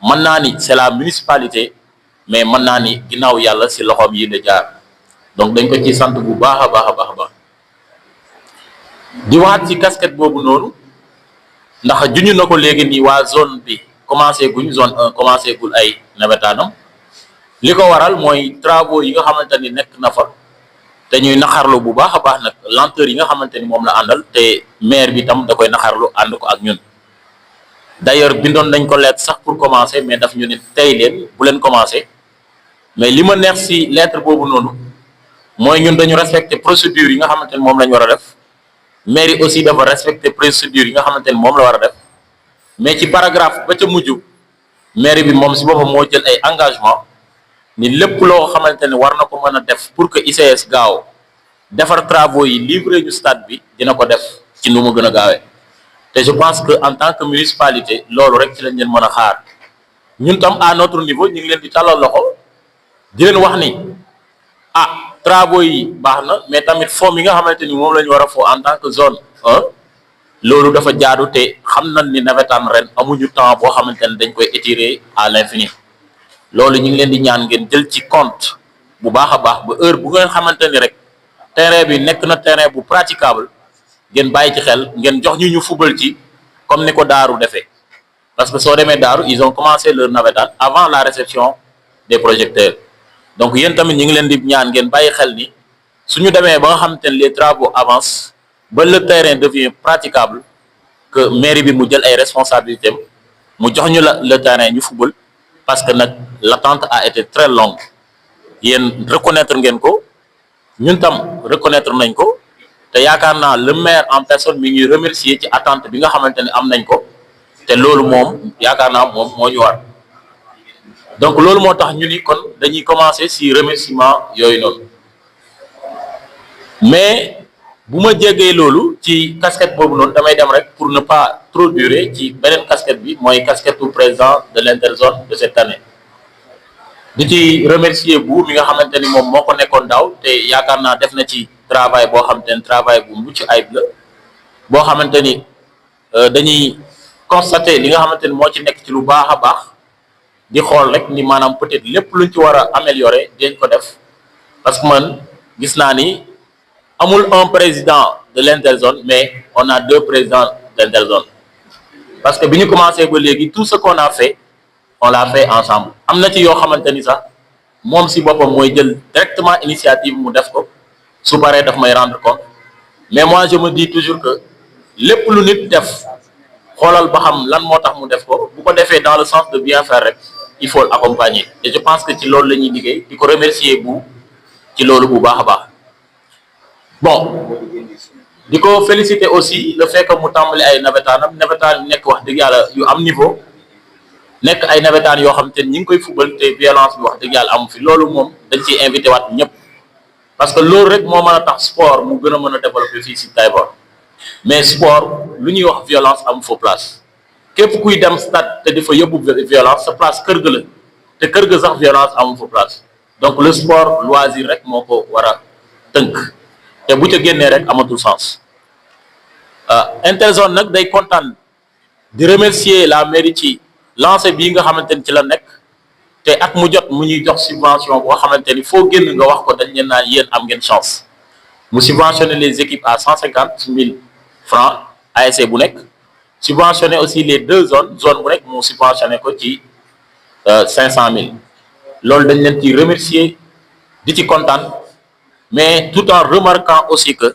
mën naa ni c'est la municipalité mais mën naa ni ginnaaw yàlla ci loxoom yi la jaar donc dañ ko ci sant bu baax a baax a baax a baax di waxaat ci casquette boobu noonu ndax juñu na ko léegi nii waa zone bi commencé guñ zone 1 commencé gul ay nawetaanam li ko waral mooy travaux yi nga xamante ni nekk na fa te ñuy naxarlu bu baax a baax nag lenteur yi nga xamante ni moom la àndal te maire bi tam da koy naxarlu ànd ko ak ñun d'ailleurs bindoon nañ ko lettre sax pour commencer mais daf ñu ne tey leen bu leen commencer mais li ma neex ci lettre boobu noonu mooy ñun dañu respecter procédure yi nga xamante ni moom la ñu war a def mairie aussi dafa respecter procédure yi nga xamante ni moom la war a def mais ci paragraphe ba ca mujj mairie bi moom si boppam moo jël ay engagement ni lépp loo xamante ni war na ko mën a def pour que ICS gaaw defar travaux yi livrer ñu stade bi dina ko def ci nu mu gën a gaawee te je pense que en tant que municipalité loolu rek ci lañ leen mën a xaar ñun tam à notre niveau ñu ngi leen di tàllal loxo di leen wax ni travaux yi baax na mais tamit fonds yi nga xamante ni moom la ñu war a foo en tant que zone 1 loolu dafa jaadu te xam nañ ni nawetaan ren amuñu temps boo xamante ne dañ koy étirer à l'infini loolu ñu ngi leen di ñaan ngeen jël ci compte bu baax a baax ba heure bu ngeen xamante ni rek terrain bi nekk na terrain bu praticable ngeen bàyyi ci xel ngeen jox ñu fubal ci comme ni ko Daaru defee parce que soo demee Daaru ils ont commencé leur nawetaan avant la réception des projecteurs donc yéen tamit ñu ngi leen di ñaan ngeen bàyyi xel ni suñu demee ba nga xamante ne les travaux avancent ba le terrain devient praticable que mairie bi mu jël ay responsabilités mu jox ñu le terrain ñu fubal parce que nag l'attente a été très longue yéen reconnaître ngeen ko ñun tam reconnaître nañ ko te yaakaar naa le maire en personne mi ngi remercier ci attente bi nga xamante ne am nañ ko te loolu moom yaakaar naa moom moo ñu war donc loolu moo tax ñu ni kon dañuy commencer ci remerciement yooyu noonu mais bu ma jéggee loolu ci casquette boobu noonu damay dem rek pour ne pas trop durer ci beneen casquette bi mooy casquette du président de l'interzone de cette année di ci remercier bu mi nga xamante ni moom moo ko nekkoon daaw te yaakaar naa def na ci travail boo xamante ni travail bu mucc ayib la boo xamante ni dañuy constater li nga xamante ni moo ci nekk ci lu baax a baax di xool rek ni maanaam peut-être lépp luñ ci war a améliorer dinañ ko def parce que man gis naa ni amul un président de l'interzone mais on a deux présidents d'interzone parce que bi ñu commencé ba léegi tout ce qu'on a fait on l'a fait ensemble am na ci yoo xamante ni sax moom si boppam mooy jël directement initiative mu def ko su paree daf may rendre compte mais moi je me dis toujours que lépp lu nit def xoolal ba xam lan moo tax mu def ko bu ko defee dans le sens de bien faire rek il faut l'accompagner et je pense que ci loolu la ñuy liggéey di ko remercier bu ci loolu bu baax a baax bon di ko féliciter aussi le fait que mu tàmbali ay nawetaanam nawetaan yu nekk wax dëgg yàlla yu am niveau nekk ay nawetaan yoo xam te ni ñi ngi koy fubal te violence bi wax dëgg yàlla amu fi loolu moom dañ ciy invité waat ñëpp parce que loolu rek moo mën a tax sport mu gën a mën a développer fii si Taïba mais sport lu ñuy wax violence amu fa place képp kuy dem stade te di fa yóbbu violence sa place kër ga la te kër ga sax violence amu fa place donc le sport loisir rek moo ko war a tënk te bu ca génnee rek amatul sens interzone nag day kontaan di remercier la mairie ci lancé bii nga xamante ni ci la nekk te at mu jot mu ñuy jox subvention boo xamante ni foo génn nga wax ko dañ leen naan yéen am ngeen chance mu subventionner les équipes à 150 000 francs ASC bu nekk subventionner aussi les deux zones zone bu nekk mu subventionner ko ci 500 000 loolu dañ leen ci remercier di ci kontaan mais tout en remarquant aussi que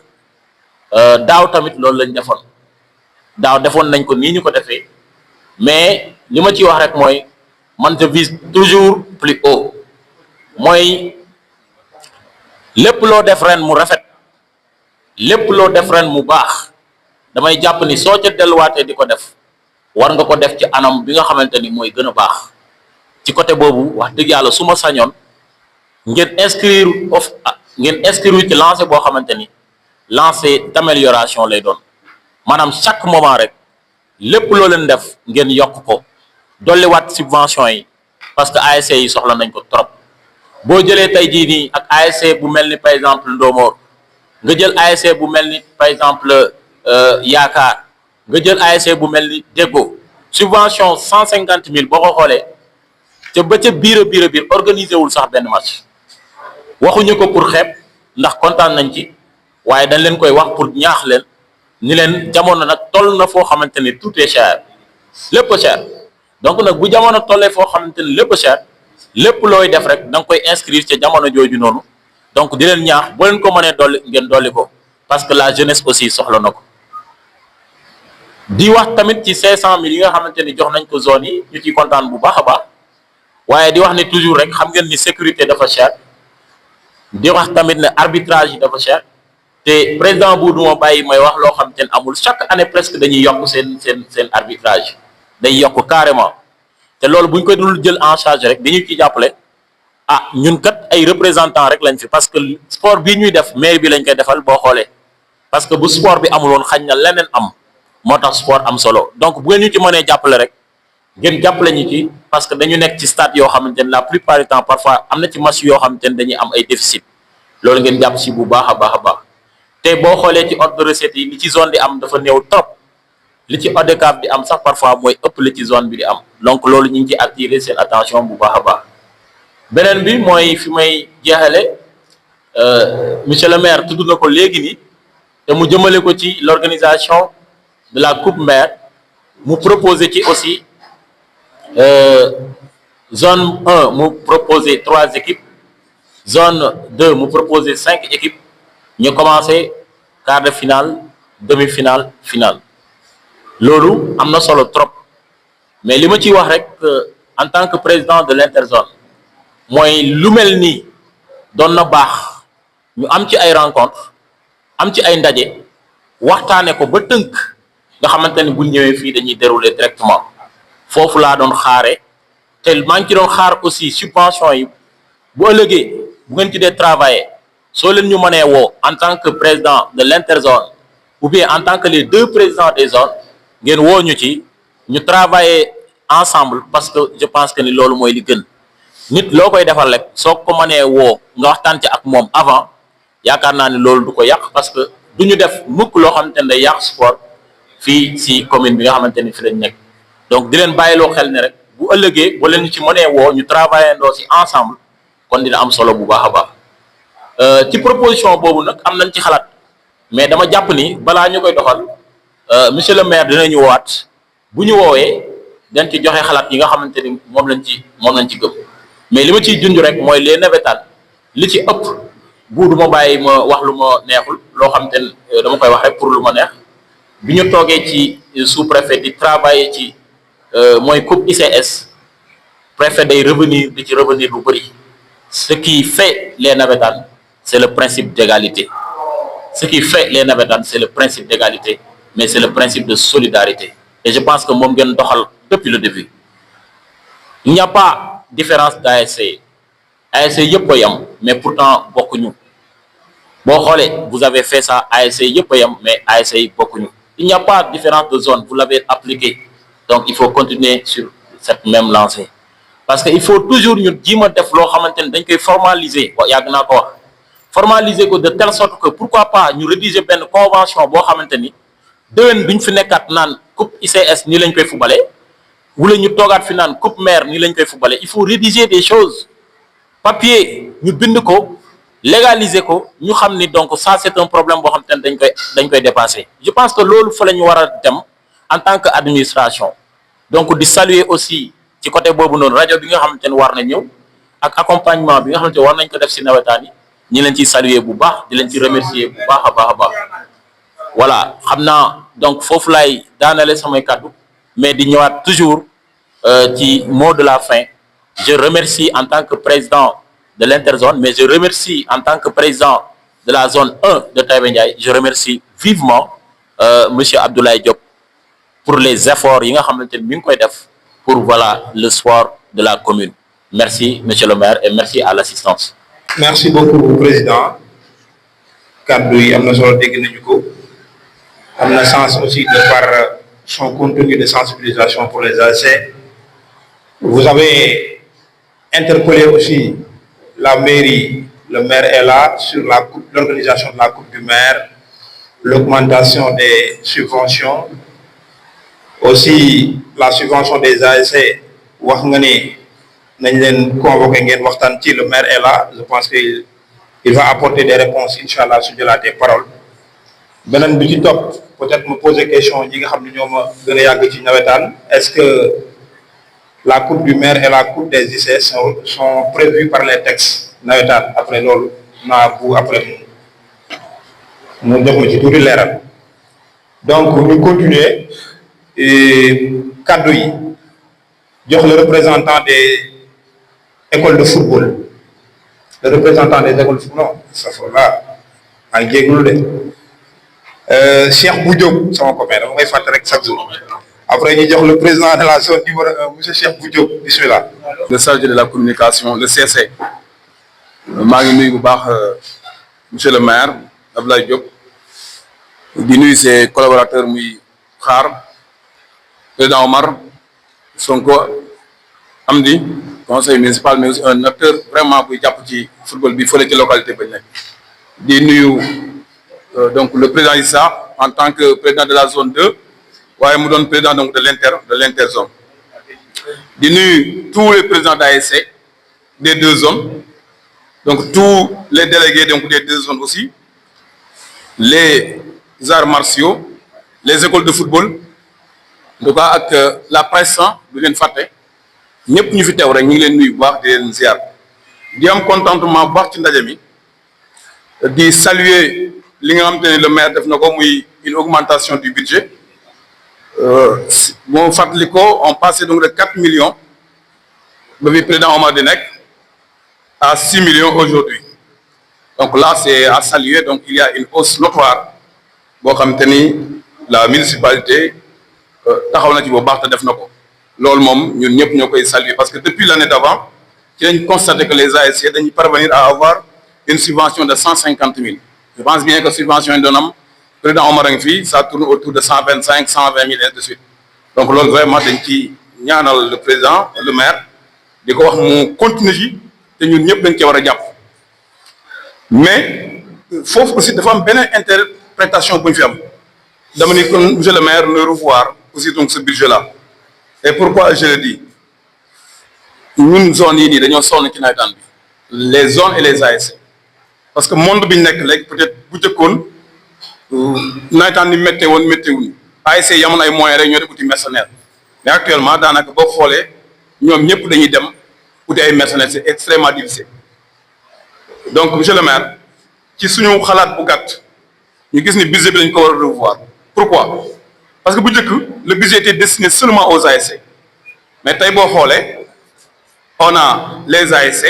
daaw tamit loolu lañ defoon daaw defoon nañ ko nii ñu ko defee mais li ma ci wax rek mooy man je vise toujours plus haut mooy lépp loo def ren mu rafet lépp loo def ren mu baax damay jàpp ni soo ca delluwaatee di ko def war nga ko def ci anam bi nga xamante ni mooy gën a baax ci côté boobu wax dëgg yàlla su ma sañoon ngeen inscrire ci lancé boo xamante ni lancé d'amélioration lay doon maanaam chaque moment rek lépp loo leen def ngeen yokk ko dolliwaat subvention yi parce que ASC yi soxla nañ ko trop boo jëlee tey jii nii ak ASC bu mel ni par exemple Ndomor nga jël ASC bu mel ni par exemple Yaakaar nga jël ASC bu mel ni Déggo subvention 150 000 boo ko xoolee ca ba ca biir a biir organiser wul sax benn match waxuñu ko pour xeeb ndax kontaan nañ ci waaye dañ leen koy wax pour ñaax leen ni leen jamono nag toll na foo xamante ni tout est cher lépp cher donc nag bu jamono tollee foo xamante ni lépp cher lépp looy def rek da nga koy inscrire ca jamono jooju noonu donc di leen ñaax boo leen ko mënee dolli ngeen dolli ko parce que la jeunesse aussi soxla na ko di wax tamit ci 500 000 yi nga xamante ni jox nañ ko zone yi ñu ciy kontaan bu baax a baax waaye di wax ni toujours rek xam ngeen ni sécurité dafa cher di wax tamit ne arbitrage yi dafa cher te président bu duma bàyyi may wax loo xamante ni amul chaque année presque dañuy yokk seen arbitrage day yokk carrément te loolu bu ñu koy dul jël en charge rek dañu ci jàppale ah ñun kat ay représentants rek lañ fi parce que sport bii ñuy def mairie bi lañ koy defal boo xoolee parce que bu sport bi amul woon xañ na leneen am moo tax sport am solo donc bu ngeen ñu ci mënee jàppale rek ngeen jàppale ñu ci parce que dañu nekk ci stade yoo xamante ne la plupart du temps parfois am na ci match yoo xamante ne dañuy am ay déficit loolu ngeen jàpp si bu baax a baax a baax te boo xoolee ci ordre de recette yi li ci zone di am dafa néew trop li ci ODCAV di am sax parfois mooy ëpp li ci zone bi di am donc loolu ñu ngi ci attirer seen attention bu baax a baax beneen bi mooy fi may jeexale monsieur le maire tudd na ko léegi nii te mu jëmale ko ci l'organisation de la coupe maire mu proposé ci aussi zone 1 mu proposé 3 équipes zone 2 mu proposé 5 équipes ñu commencé quart de finale demi-finale finale loolu am na solo trop mais li ma ciy wax rek en tant que président de l'interzone mooy lu mel nii doon na baax ñu am ci ay rencontre am ci ay ndaje waxtaane ko ba tënk nga xamante ni bu ñëwee fii dañuy dérouler directement foofu laa doon xaare te maa ngi ci doon xaar aussi subvention yi bu ëllëgee bu ngeen ci dee travailler soo leen ñu mënee woo en tant que président de l'interzone ou bien en tant que les 2 présidents des zones ngeen woo ñu ci ñu travailler ensemble parce que je pense que ni loolu mooy li gën nit loo koy defal rek soo ko mënee woo nga waxtaan ci ak moom avant yaakaar naa ni loolu du ko yàq parce que du ñu def mukk loo xamante ne day yàq sport fii si commune bi nga xamante ni fi lañ nekk donc di leen bàyyiloo xel ne rek bu ëllëgee ba leen ñu ci mënee woo ñu travailler ndoo si ensemble kon dina am solo bu baax a baax ci proposition boobu nag am nañ ci xalaat mais dama jàpp ni balaa ñu koy doxal monsieur le maire dinañu woowaat bu ñu woowee dañ ci joxe xalaat yi nga xamante ni moom lañ ci gëm mais li ma ciy junj rek mooy les navétanes li ci ëpp bu du ma bàyyi ma wax lu ma neexul loo xamante ne dama koy wax rek pour lu ma neex bi ñu toogee ci sous-préfet di travailler ci mooy coupe ICS préfet day revenir di ci revenir lu bëri ce qui fait les navétanes c'est le principe d'égalité ce qui fait les navétanes c'est le principe d'égalité mais c'est le principe de solidarité et je pense que moom ngeen doxal depuis le début il n'y a pas différence d'ASC ASC yëpp a yam mais pourtant bokkuñu boo xoolee vous avez fait ça ASC yëpp a yam mais ASC yi bokkuñu il n'y a pas de différence de zone vous l'avez appliqué donc il faut continuer sur cette même lancée parce que il faut toujours ñu jiima def loo xamante ne dañ koy formaliser yàgg naa ko wax formaliser ko de telle sorte que pourquoi pas ñu rédiger benn convention boo xamante ni déwén duñ fi nekkaat naan coupe ICS nii lañ koy fubalee wala ñu toogaat fi naan coupe maire nii lañ koy fubalee il faut rédiger des choses papier ñu bind ko légaliser ko ñu xam ni donc ça c'est un problème boo xamante ne dañ koy dépasser je pense que loolu fa la ñu war a dem en tant que administration donc di saluer aussi ci côté boobu noonu rajo bi nga xamante ne war na ñëw ak accompagnement bi nga xamante ne war nañ ko def si nawetaan yi ñi leen ciy saluer bu baax di leen ci remercier bu baax a baax a baax voilà xam naa donc foofu laay daanale samay kàddu mais di ñëwaat toujours ci mot de la fin je remercie en tant que président de l'interzone mais je remercie en tant que président de la zone 1 de Taïba Ndiaye je remercie vivement monsieur Abdoulaye Diop pour les efforts yi nga xamante ni mi ngi koy def pour voilà le sport de la commune merci monsieur le maire et merci à l'assistance. Merci beaucoup président kaddu yi am na solo dégg nañu ko am na sens aussi de par son contenu de sensibilisation pour les ASC. Vous avez interpellé aussi la mairie, le maire est là sur l'organisation de la coupe du maire, l'augmentation des subventions, aussi la subvention des ASC. wax nga ni nañ leen convoqué ngeen waxtaan ci le maire est là je pense que il va apporter des réponses inchallah su jëlaatee parole beneen bi ci topp peut-être me poser question ñi nga xam ne ñoo ma gën a yàgg ci nawetaan est-ce que la coupe du maire et la coupe des ICS sont prévues par les textes nawetaan après loolu naa bu après mu jox ma ci tuuti leeral donc ñu continuer kaddu yi jox le représentant des écoles de football le représentant des écoles de football non ça faut là maa ngi jégalu de Cheikh bu Diop sama copain dama koy fàtte rek chaque jour après ñu jox le président de la zone numéro 1 monsieur Cheikh Bou Diop bismillah. le chargé de la communication le CC maa ngi nuyu bu baax monsieur le maire Abdoulaye Diop di nuyu ses collaborateurs muy xaar président Omar Sonko Amdi conseil municipal mais aussi un acteur vraiment buy jàpp ci football bi fële ci localité ba nekk di nuyu donc le président Issa en tant que président de la zone 2 waaye mu doon président donc de l'interzone di nuyu tous les présidents d'ASC des deux zones donc tous les délégués donc des deux zones aussi les arts martiaux les écoles de football en tout cas ak la presse du leen fàtte ñëpp ñu fi teew rek ñu ngi leen nuyu bu baax di leen ziar di am contentement bu baax ci ndaje mi di saluer li nga xamante ne le maire def na ko muy une augmentation du budget bon fàttali ko on passait donc de 4 millions ba fi président Omar di nekk à 6 millions aujourd'hui donc là c'est à saluer donc il y a une hausse notoire boo xamante ni la municipalité taxaw na ci bu baax te def na ko loolu moom ñun ñëpp ñoo koy saluer parce que depuis l'année d'avant ci lañ constaté que les ASC dañuy parvenir à avoir une subvention de 150 000 je pense bien que subvention yi doon am président Omar a ngi fii ça tourne autour de 125 120 000 et de suite donc loolu vraiment dañ ci ñaanal le président le maire di ko wax mu continuer ci te ñun ñëpp dañ cee war a jàpp mais foofu aussi dafa am beneen interprétation bu ñu fi am dama ni kon monsieur le maire le revoir aussi donc ce budget là et pourquoi je le dis ñun zones yi nii dañoo sonn ci nawetaan bi les zones et les ASC parce que monde bi ñu nekk léegi peut-être bu jëkkoon nawetaan ni méttee woon métteewuñu ASC yi amoon ay moyens rek ñoo def uti mercenaire mais actuellement daanaka boo xoolee ñoom ñëpp dañuy dem uti ay mercenaires c'est extrêmement difficile donc monsieur le maire ci suñu xalaat bu gàtt ñu gis ni budget bi dañ ko war a revoir pourquoi parce que bu njëkk le budget était destiné seulement aux ASC mais tey boo xoolee on a les ASC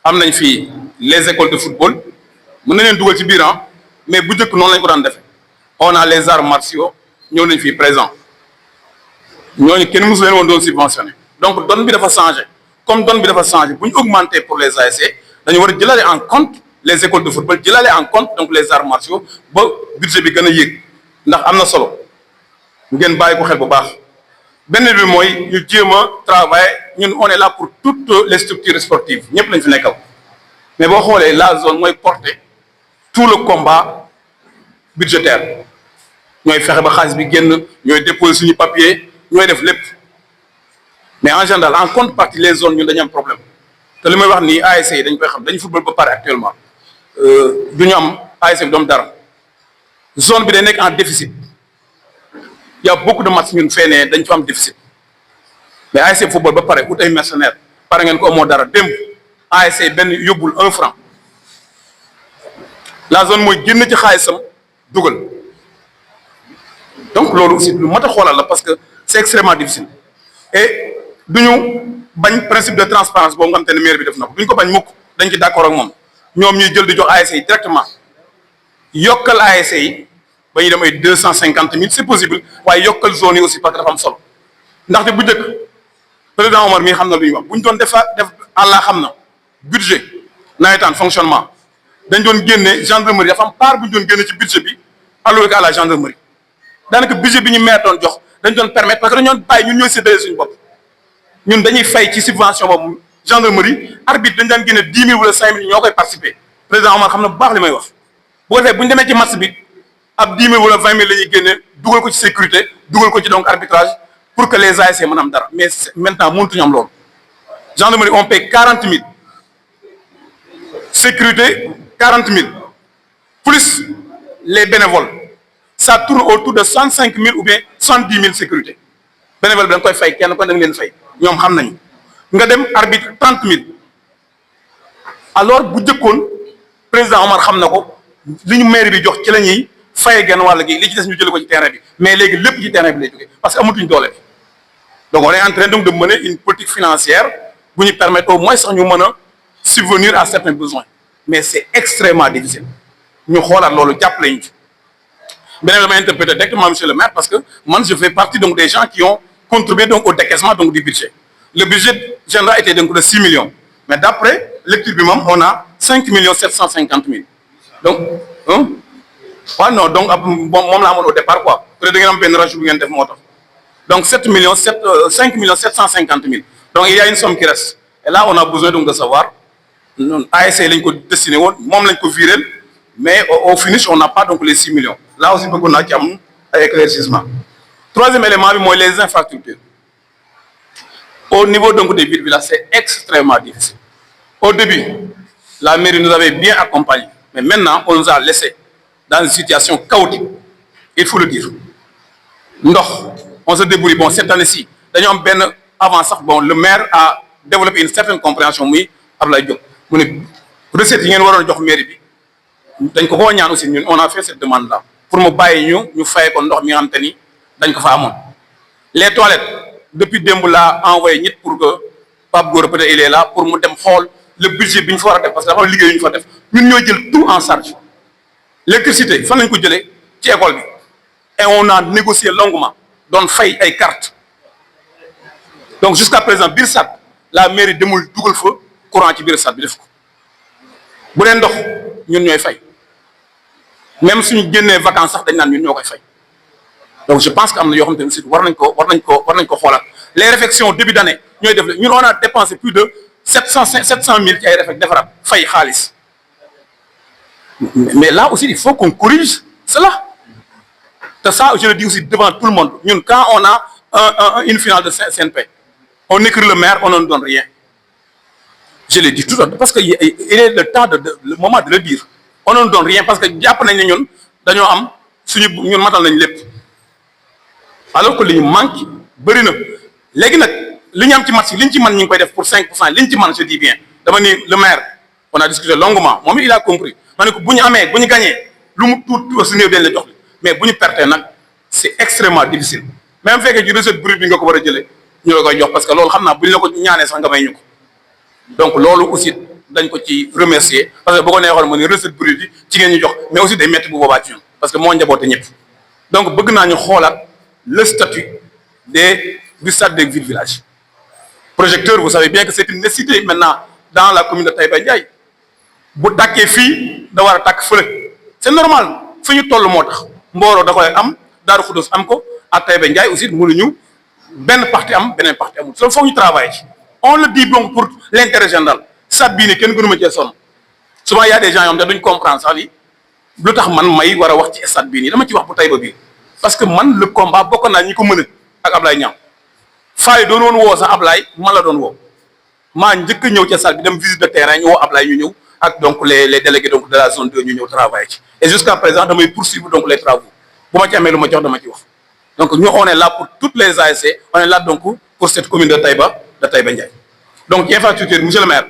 am nañ fii les écoles de football mën na leen dugal ci biir mais bu njëkk noonu lañ ko daan defee on a les arts martiaux ñëw nañ fii présent ñooñu kenn mësu leen woon doon subventionné donc donne bi dafa changé comme donne bi dafa changé bu ñu augmenté pour les ASC dañu war a jëlale en compte les écoles de football jëlale en compte donc les arts martiaux ba budget bi gën a yéeg ndax am na solo ngeen bàyyi ko xel bu baax benn bi mooy ñu jéem a travailler ñun on est là pour toutes les structures sportives ñëpp lañ fi nekkal mais boo xoolee la zone mooy porter tout le combat budgétaire ñooy fexe ba xaalis bi génn ñooy déposer suñu papier ñooy def lépp mais en général en contrepartie les zones ñun dañu am problème te li may wax nii ASC yi dañ koy xam dañu football ba pare actuellement du ñu am ASC bi doom dara zone bi day nekk en déficit il y a beaucoup de matchs ñun feenee dañ fa am déficit mais ASC football ba pare ut ay mercenaires pare ngeen ko amoo dara démb ASC benn yóbbul 1 franc la zone mooy génn ci xaalisam dugal donc loolu aussi lu mat a xoolal la parce que c'est extrêmement difficile et duñu bañ principe de transparence boobu nga xam te ne maire bi def na ko duñ ko bañ mukk dañ ci d'accord ak moom ñoom ñuy jël di jox ASC yi directement yokkal ASC yi ba ñuy dem ay 250 000 c'est possible waaye yokkal zone yi aussi parce que dafa am solo ndaxte bu njëkk président Omar mii xam na lu ñuy wax bu ñu doon def àllaa xam na budget nawetaan fonctionnement dañ doon génne gendarmerie dafa am part bu ñu doon génne ci budget bi alloué à la gendarmerie daanaka budget bi ñu maire doon jox dañ doon permettre parce que dañu doon bàyyi ñun ñooy séddale suñu bopp ñun dañuy fay ci subvention boobu gendarmerie arbitre dañ daan génne 10 000 wala 5 000 ñoo koy participer président Omar xam na bu baax li may wax bu ko defee bu ñu demee ci match bi ab 10 000 wala 20 000 la ñuy génne dugal ko ci sécurité dugal ko ci donc arbitrage pour que les ASC mën a am dara mais maintenant mënatuñu am loolu gendarmerie on paie 40 000 sécurité 40 000 plus les bénévoles ça tourne autour de 65 000 ou bien 70 000 sécurité bénévole bi da nga koy fay kenn kon da nga leen fay ñoom xam nañu nga dem arbitre 30 000 alors bu jëkkoon président Omar xam na ko li ñu mairie bi jox ci la ñuy faye genn wàll gi li ci des ñu jëlee ko ci terrain bi mais léegi lépp ci terrain bi lay jógee parce que amatuñ doole donc on est en train donc de mener une politique financière bu ñu permettre au moins sax ñu mën a subvenir à certains besoins mais c'est extrêmement difficile ñu xoolaat loolu jàppale ñu ci beneen damay interpréter directement monsieur le maire parce que man je fais partie donc des gens qui ont contribué donc au décaissement donc du budget. Le budget général était donc de 6 millions mais d'après lecture bi moom on a 5 millions 750 000 donc waaw non donc moom laa amoon au départ quoi peut-être da ngeen am benn rajout bu ngeen def moo tax donc 5 millions 750 000 donc il y a une somme qui reste et là on a besoin donc de savoir ASC lañ ko destiné woon moom lañ ko viréel mais au finish on n'a pas donc les 6 millions là aussi bëggoon naa ci am ay éclaircissement. Troisième élément bi mooy les infrastructures au niveau donc des villages c'est extrêmement difficile. Au début la mairie nous avait bien accompagnés mais maintenant on nous a laissé dans une situation chaotique il faut le dire ndox on se débrouille bon cette année-ci dañoo am benn avant sax bon le maire a développé une certaine compréhension muy Ablaye Diop mu ne recettes yi ngeen waroon jox mairie bi dañ ko koo ñaan aussi ñun on a fait cette demande là pour mu bàyyi ñu fay ko ndox mi nga xam te ni dañ ko fa amoon. Les toilettes depuis démb laa envoyé ñit pour que Pape Gora peut-être il est là pour mu dem xool le budget bi ñu fa war a def parce que dafa am liggéey yu ñu fa def ñun ñoo jël tout en charge. L'électricité fan lañ ko jëlee ci école bi et on a négocié longuement doon fay ay cartes donc jusqu'à présent biir SAD la mairie demul dugal fa courant ci biir SAD bi def ko bu dee ndox ñun ñooy fay même suñu génnee vacances sax dañ naan ñun ñoo koy fay donc je pense que am na yoo xamante ne aussi war nañ ko xoolaat les réfections début d'année ñooy def ñun on a dépensé plus de 700 000 ci ay réfec defaraat fay xaalis. Mais là aussi, il faut qu'on corrige cela. C'est ça, je le dis aussi devant tout le monde. Nous, quand on a une finale de CNP, on écrit le maire, on ne donne rien. Je le dis tout le temps, parce qu'il est le temps, le moment de le dire. On ne donne rien parce que nous avons alors que li ñu manque bëri na léegi nag li ñu am ci match li ñu ci mën ñu ngi koy def pour 5% li ñu ci mën je dis bien dama ni le maire on a discuté longuement moom il a compris. ma ne ko bu ñu amee bu ñu gagné lu mu tuut aussi néew dañ la jox mais bu ñu pertee nag c'est extrêmement difficile même fekkee ci recette brute bi nga ko war a jëlee ñu la koy jox parce que loolu xam naa bu ñu la ko ñaanee sax nga may ñu ko donc loolu aussi dañ ko ci remercier parce que boo ko neexoon ma ni recette brute yi ci ngeen ñu jox mais aussi day métti bu boobaa ci ñun parce que moo njaboote ñëpp donc bëgg naa ñu xoolaat le statut du stade des villes-villages projecteur vous savez bien que c'est une nécessité maintenant dans la commune de Taïba Ndiaye bu tàkkee fii da war a tàkk fële c'est normal fi ñu toll moo tax Mboro da koy am Darou Khoudoss am ko ak Taïba Ndiaye aussi mënuñu benn parti am beneen parti amul loolu foog ñu travailler ci on le dit donc pour l'intérêt général stade bii nii kenn gënu ma cee sonn souvent y a des gens yoo xam ne duñ comprendre sax li lu tax man may war a wax ci stade bii nii dama ci wax bu Taïba bii parce que man le combat bokk naa ñi ko mën ak Ablaye Niang Faye doon woon woo sax Ablaye man la doon woo maa njëkk a ñëw ci stade bi dem visite de terrain ñu woo Ablaye ñu ñëw ak donc les délégués donc de la zone 2 ñu ñëw travailler ci et jusqu'à présent damay poursuivre donc les travaux bu ma ci amee lu ma jox dama ci wax donc ñu on est là pour toutes les ASC on est là donc pour cette commune de Taïba Ndiaye donc infrastructure monsieur le maire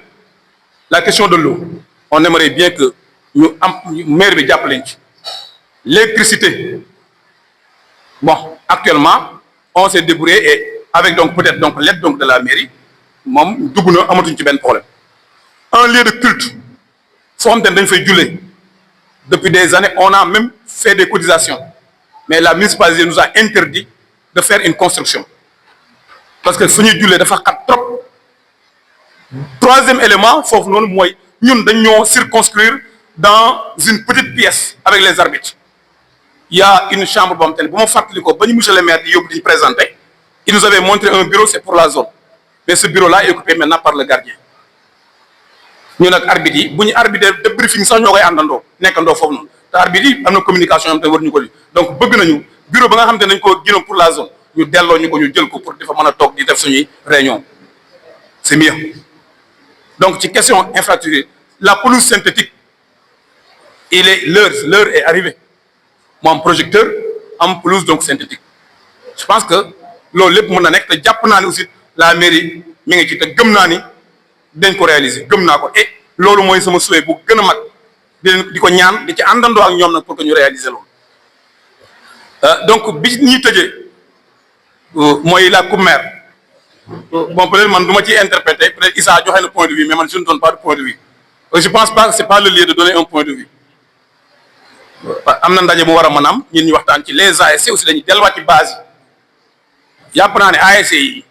la question de l'eau on aimerait bien que ñu am maire bi jàppaleñ ci l'électricité bon actuellement on s'est débrouillé et avec donc peut-être donc l'aide donc de la mairie moom dugg na amatuñ ci benn problème un lieu de culte foo xam te ne dañ fay jullee depuis des années on a même fait des cotisations mais la municipalité nous a interdit de faire une construction parce que fu ñuy jullee dafa xat trop troisième élément foofu noonu mooy ñun dañ ñoo circonscrire dans une petite pièce avec les arbitres il y a une chambre boo xam te ne bu ma fàttali ko ba ñu monsieur le maire di yóbbu di présenter il nous avait montré un bureau c'est pour la zone mais ce bureau là est occupé maintenant par le gardien ñu nag arbitre yi bu ñu arbitre de briefing sax ñoo koy àndandoo nekkandoo foofu noonu te arbitre yi am na communication am te war ñu ko li donc bëgg nañu bureau ba nga xam te nañ ko gënoon pour la zone ñu delloo ñu ko ñu jël ko pour dafa mën a toog di def suñuy réunion c'est mieux donc ci question infrastructure la pelouse synthétique l'heure est arrivée mu am projecteur am pelouse donc synthétique je pense que loolu lépp mën na nekk te jàpp naa ni aussi la mairie mi ngi ci te gëm naa ni dañ ko réaliser gëm naa ko et loolu mooy sama souhait bu gën a mag di ko ñaan di ci àndandoo ak ñoom nag pour que ñu réaliser loolu donc bi ñuy tëjee mooy la coupe maire bon peut-être man du ma ciy interpréter peut-être Issa joxe na point de vue mais man je ne donne pas de point de vue je pense pas que c'est pas le lieu de donner un point de vue am na ndaje mu war a mën a am ñun ñu waxtaan ci les ASC aussi dañuy delluwaat ci base yi yàpp naa ne ASC yi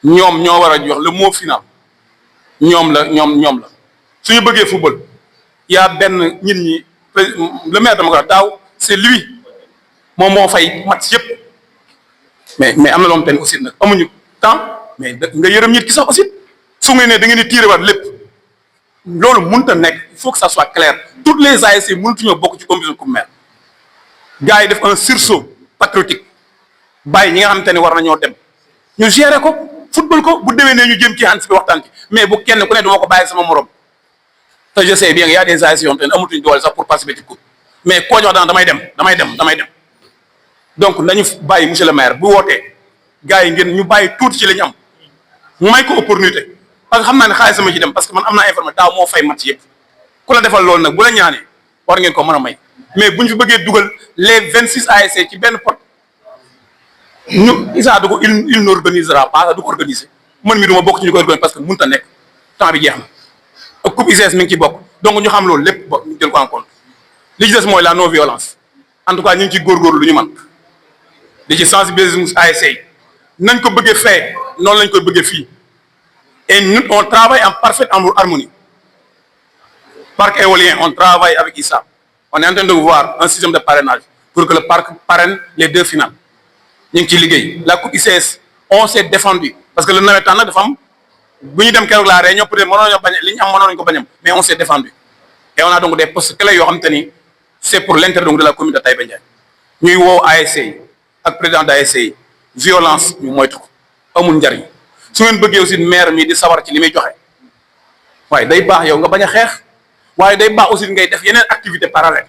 ñoom ñoo war a jox le mot final ñoom la suñu bëggee football yaa benn nit ñi le maire dama ko wax daaw c'est lui moom moo fay match yëpp mais am na loo xamante ne aussi nag amuñu temps mais nga yërëm nit ki sax aussi su ngeen ne da ngeen di tirer waat lépp loolu mënut a nekk il faut que ça soit clair toutes les ASC mënatuñoo bokk ci compétition coupe maire gars yi def un sursaut patriotique bàyyi ñi nga xamante ne war nañoo dem ñu gérer ko football ko bu déwénee ñu jëm ci ànd si waxtaan ci mais bu kenn ku ne dama ko bàyyi sama morom te je sais bien que y a des ASC yoo xamante ne amatuñ doole sax pour participer ci coupe mais koo jox daan damay dem donc nañu bàyyi monsieur le maire bu wootee gars yi ngeen ñu bàyyi tuuti ci la ñu am mu may ko opportunité parce que xam naa ne xaalis sama ci dem parce que man am naa information daaw moo fay match yëpp ku la defal loolu nag bu la ñaanee war ngeen ko mën a may mais buñ fi bëggee dugal les 26 ASC ci benn pot ñu Issa du ko il n'organisera pas du ko organiser man mi du ma bokk ci ñu ko organiser parce que mënut a nekk temps bi jeex na ak coupe ICS mi ngi ci bokk donc ñu xam loolu lépp ñu jël ko en compte li ci des mooy la non violence en tout cas ñu ngi ci góorgóorlu lu ñu mën di ci sensibiliser ASC yi nañ ko bëggee fee noonu lañ koy bëggee fii et nous on travaille en parfaite harmonie parc éolien on travaille avec Issa on est en train de voir un système de parrainage pour que le parc parraine les 2 finales ñu ngi ciy liggéey la coupe ICS on s'est défendu parce que le nawetaan nag dafa am bu ñu dem keroog la réunion peut-être mënoon nañu bañ li ñu am mënoon nañu ko bañam mais on s'est défendu et on a donc des postes clés yoo xamante ni c'est pour l'intérêt donc de la commune de Taïba Ndiaye ñuy woo ASC yi ak président d'ASC yi violence ñu moytu ko amul njariñ su ngeen bëggee aussi maire mi di sawar ci li muy joxe waaye day baax yow nga bañ a xeex waaye day baax aussi ngay def yeneen activité parallèle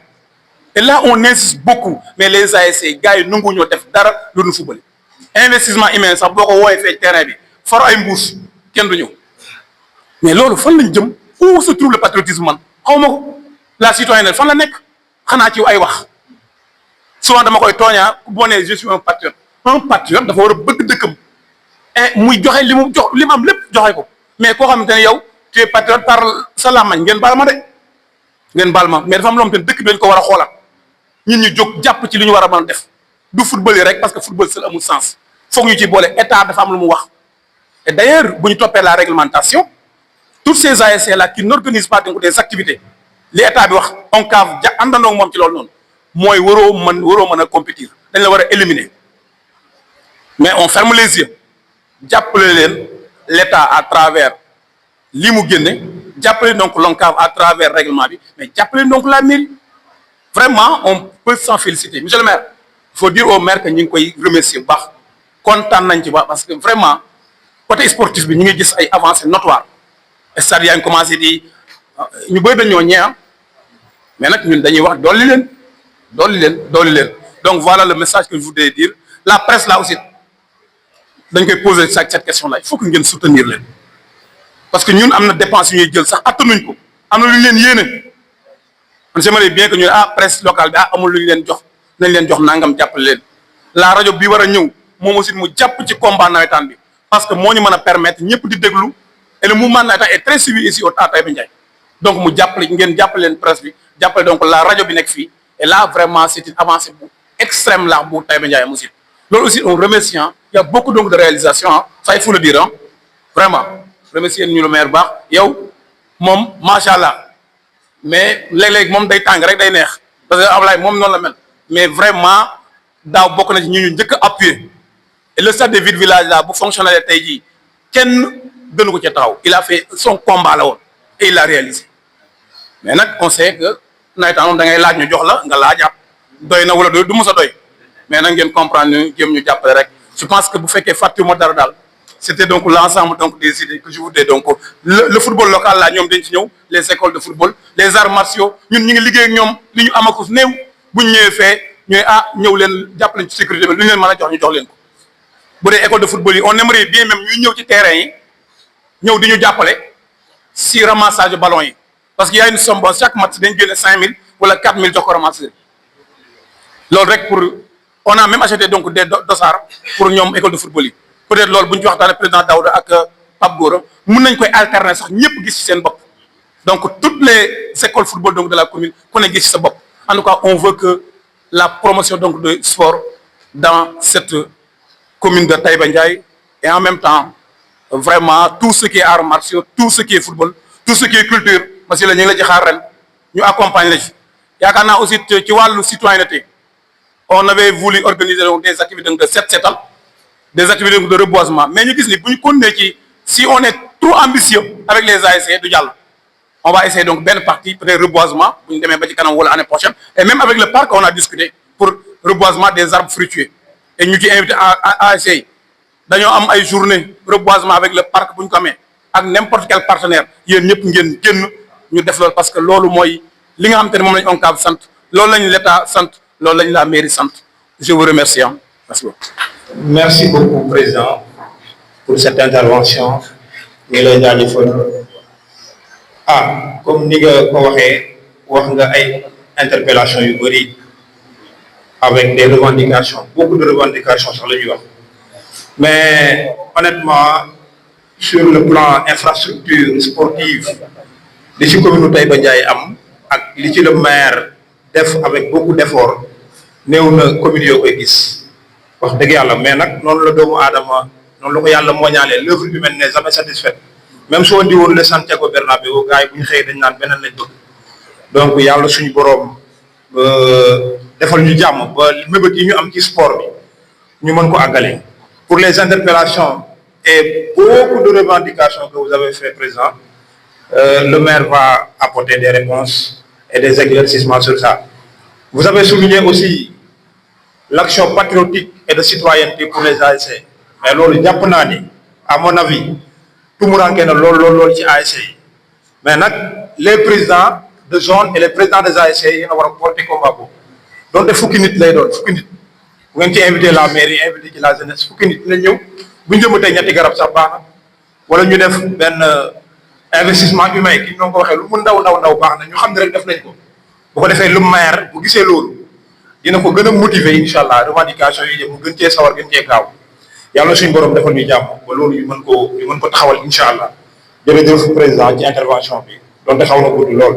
et là on insiste beaucoup mais les ASC gars yi nangu ñoo def dara lu nu football investissement humain sax boo ko wooyee fee terrain bi faro ay mbuus kenn du ñëw mais loolu fan lañ jëm où se trouve le patriotisme man xaw ma ko la citoyenneté fan la nekk xanaa ci ay wax souvent dama koy tooñaa boo nee je suis un patriote dafa war a bëgg dëkkam et muy joxe li mu am lépp joxe ko mais koo xamante ne yow tu es patriote par sa làmmañ ngeen baal ma mais dafa am loo xamante ne dëkk bi dañ ko war a xoolaat ñun ñu jóg jàpp ci li ñu war a mën a def du football yi rek parce que football seul amul sens foog ñu ci boole état dafa am lu mu wax et d'ailleurs bu ñu toppee la réglementation toutes ces ASC là qui n'organisent pas donc des activités li état bi wax ONCAV àndandoo moom ci loolu noonu mooy waroo mën a compétir dañ la war a éliminer mais on ferme les yeux jàppale leen l'état à travers li mu génne jàppale donc l'ONCAV à travers règlement bi mais jàppale donc la mairie vraiment on peut s'en féliciter monsieur le maire il faut dire au maire que ñu ngi koy remercier bu baax kontaan nañ ci baax parce que vraiment côté sportif bi ñu ngi gis ay avancées notoires stade yaa ngi commencé di ñu bëri dañoo ñëw mais nag ñun dañuy wax dolli leen donc voilà le message que je voudrais dire la presse là aussi dañ koy poser cette question là il faut que ngeen soutenir leen parce que ñun am na dépense yu ñuy jël sax attanuñ ko am na lu ñu leen yéene man j'aimerais bien que ñu presse locale bi amul lu ñu leen jox nañ leen jox nangam jàppale leen la rajo bi war a ñëw moom aussi mu jàpp ci combat nawetaan bi parce que moo ñu mën a permettre ñëpp di déglu et le mouvement nawetaan est très suivi ici à Taïba Ndiaye donc mu jàppale ngeen jàppale leen presse bi jàppale donc la rajo bi nekk fii et là vraiment c'est une avancée bu extrême là bu Taïba Ndiaye aussi loolu aussi on remercie il y a beaucoup donc de réalisations ça il faut le dire vraiment remercier ñu le maire baax yow moom macha allah mais léeg-léeg moom day tàng rek day neex parce que Ablaye moom noonu la mel mais vraiment daaw bokk na ci ñu njëkk a appuyer et le stade de Ville Village là bu fonctionnaire tey jii kenn gënu ko ca taxaw il a fait son combat la woon et il l'a réalisé mais nag on sait que nawetaan moom da ngay laaj ñu jox la nga laajaat doy na wala doy du mos a doy mais nag ngeen comprendre ñu jéem ñu jàppale rek je pense que bu fekkee fàttewuma dara daal c'était donc l'ensemble donc des idées que je voudrais donc le football local là ñoom dañ ci ñëw les écoles de football les arts martiaux ñun ñu ngi liggéey ak ñoom li ñu amakus néew bu ñu ñëwee fee ñooy ñëw leen jàppale ci sécurité bi lu ñu leen mën a jox ñu jox leen ko bu dee école de football yi on aimerait bien même ñuy ñëw ci terrain yi ñëw di ñu jàppale si ramassage ballon yi parce que y a une somme chaque match dañ génne 5000 wala 4000 jox ko ramasseur loolu rek pour on a même acheté donc des dossards pour ñoom école de football yi peut-être loolu bu ñu ci waxtaanee président Daouda ak Pape Gora mun nañ koy alterner sax ñëpp gis ci seen bopp donc toutes les écoles football donc de la commune ku ne gis ci sa bopp En tout cas, on veut que la promotion donc de sport dans cette commune de Taïba Ndiaye et en même temps vraiment tout ce qui est arts martiaux, tout ce qui est football, tout ce qui est culture monsieur la ñu ngi la ci xaar ren ñu accompagner la ci yaakaar naa aussi ci wàllu citoyenneté on avait voulu organiser donc des activités de setal des activités de reboisement mais ñu gis ni bu ñu continuer ci si on est trop ambitieux avec les ASC du jàll on va essayer donc benn partie peut-être reboisement bu ñu demee ba ci kanam wala année prochaine et même avec le parc on a discuté pour reboisement des arbres fruitiers et ñu ci invité ASC yi dañoo am ay journée reboisement avec le parc bu ñu ko amee ak n'importe quel partenaire yéen ñëpp ngeen génn ñu def loolu parce que loolu mooy li nga xam te ne moom lañu ONCAV sant loolu lañu l'État sant loolu lañu la mairie sant je vous remercie merci beaucoup. Merci beaucoup président pour cette intervention ñu lay jaajëfal comme ni nga ko waxee wax nga ay interpellations yu bëri avec des revendications beaucoup de revendications sax la ñuy wax mais honnêtement sur le plan infrastructure sportive li ci commune Taïba Ndiaye am ak li ci le maire def avec beaucoup d'efforts néew na commune yoo koy gis wax dëgg yàlla mais nag noonu la doomu aadama noonu la ko yàlla mooñaalee l'œuvre humaine n'est jamais satisfaite même soo indi woon le Santiago Bernabéu gars yi bu ñu xëyee dañ naan beneen lañ bëgg donc yàlla suñu boroom defal ñu jàmm ba mébét yi ñu am ci sport bi ñu mën ko àggale. Pour les interpellations et beaucoup de revendications que vous avez fait, Président, le maire va apporter des réponses et des éclaircissements sur ça. Vous avez souligné aussi l'action patriotique et de citoyenneté pour les ASC. Mais loolu jàpp naa ni à mon avis tout mu ranke na lool ci ASC yi mais nag les présidents de zone et les présidents des ASC yi na war a porter combat boobu donte fukki nit lay doon fukki nit. bu ngeen ci invité la mairie invité ci la jeunesse fukki nit dina ñëw bu ñu jëmbatee ñetti garab sax baax na wala ñu def benn investissement humain ki ñoo ko waxee lu mu ndaw baax na ñu xam ne rek def nañ ko bu ko defee lu maire bu gisee loolu dina ko gën a motiver incha allah revendication yi mu gën cee sawar gën cee gaaw yàlla suñu borom defal ñu jàmm ba loolu ñu mën ko taxawal incha allah jërëjëf président ci intervention bi donte xaw na gudd lool.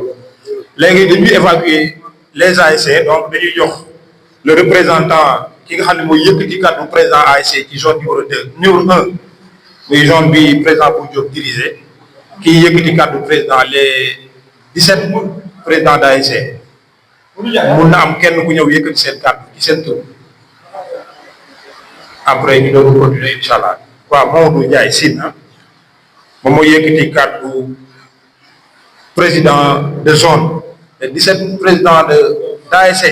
léegi dañuy évacuer les ASC donc dañuy jox le représentant. ki nga xam ne mooy yëkkati kàddu président ASC ci zone numéro 1 muy zone bi président bu Diop dirigé kii yëkkati kàddu président les 17 présidents d'ASC mun na am kenn ku ñëw yëkkati seen kàddu ci seen tur après ñu doon continuer incha allah waaw Mamadou Ndiaye Sine moom mooy yëkkati kàddu président de zone les 17 présidents d'ASC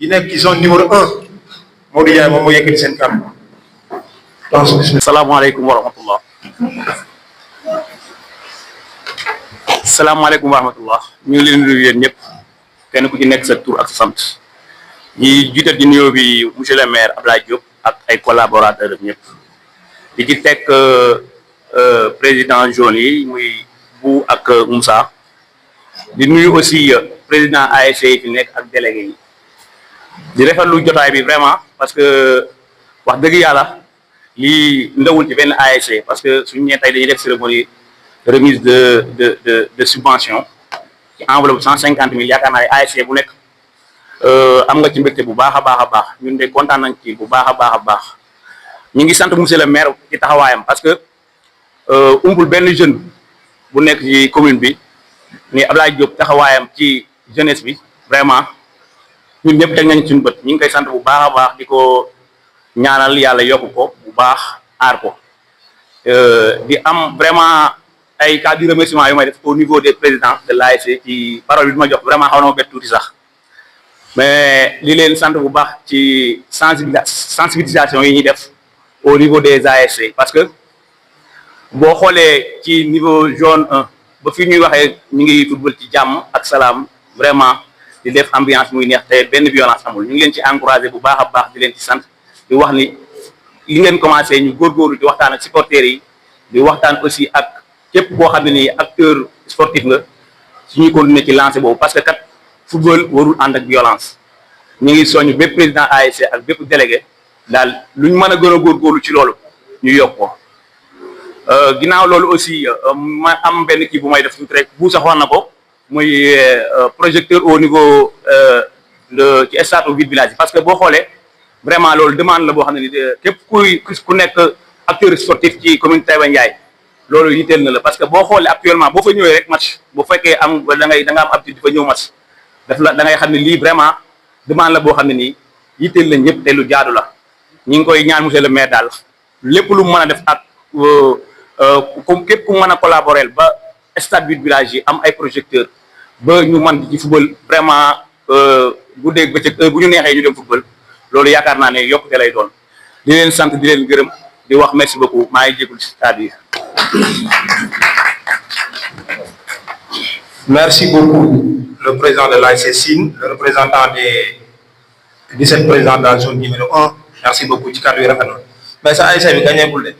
yi nekk ci zone numéro 1. Modou Ndiaye moom moo yëkkati seen kàddu. salaamaaleykum wa rahmatullah. salaamaaleykum wa rahmatullah ñu ngi leen di nuyu yéen ñëpp kenn ku ci nekk sa tur ak sa sant ñi jiital di nuyoo bi monsieur le maire Abdoulaye Diop ak ay collaborateurs ñëpp di ci teg président zone yi muy bu ak Moussa di nuyu aussi président ASC yi fi nekk ak délégué yi. di rafetlu jotaay bi vraiment parce que wax dëgg yàlla lii ndawul ci benn ASC parce que suñu ñee tey dañuy def cérémonie remise de subvention ci enveloppe 150 000 yaakaar naa ne ASC bu nekk am nga ci mbégte bu baax a baax ñun de kontaan nañ ci bu baax a baax ñu ngi sant monsieur le maire ci taxawaayam parce que umpul benn jeune bu nekk ci commune bi ni Abdoulaye Diop taxawaayam ci jeunesse bi vraiment ñun ñëpp teg nañ suñu bët ñu ngi koy sant bu baax a baax di ko ñaanal yàlla yokk ko bu baax aar ko di am vraiment ay cas de remerciement yu may def au niveau des présidents de l'ASC ci parole bi ma jox vraiment xaw na ma bett tuuti sax mais li leen sant bu baax ci sensibilisation yi ñuy def au niveau des ASC parce que boo xoolee ci niveau zone 1 ba fi ñuy waxee ñu ngi football ci jàmm ak salaam vraiment di def ambiance muy neex te benn violence amul ñu ngi leen ci encouragé bu baax a baax di leen ci sant di wax ni li ngeen commencé ñu góorgóorlu di waxtaan ak supporters yi di waxtaan aussi ak képp koo xam ne nii acteur sportif nga suñuy continuer ci lancé boobu parce que kat football warul ànd ak violence ñu ngi soññ bépp président ASC ak bépp délégué daal lu ñu mën a gën a góorgóorlu ci loolu ñu yokk ko ginnaaw loolu aussi ma am benn kii bu may def tuuti rek bu sax wax na ko muy projecteur au niveau ci stade vide village parce que boo xoolee vraiment loolu demande la boo xam ne ni képp ku nekk acteur sportif ci commune Taïba Ndiaye loolu yitteel na la parce que boo xoolee actuellement boo fa ñëwee rek match bu fekkee da nga am habitude di fa ñëw match da ngay xam ne lii vraiment demande la boo xam ne nii yitteel la ñëpp te lu jaadu la ñi ngi koy ñaan monsieur le maire daal lépp lu mën a def ak comme képp ku mën a collaborer ba stade vide village yi am ay projecteurs ba ñu mën di ci football vraiment guddeeg bëccëg bu ñu neexee ñu dem football loolu yaakaar naa ne yokkute lay doon di leen sant di leen gërëm di wax merci beaucoup maa ngi jégalu si stade yi. Merci beaucoup le président de l'ASC Sine, le représentant des 17 présidents de la zone numéro 1. Merci beaucoup ci kàddu yi rafet na mais sa ASC bi gagné-gul de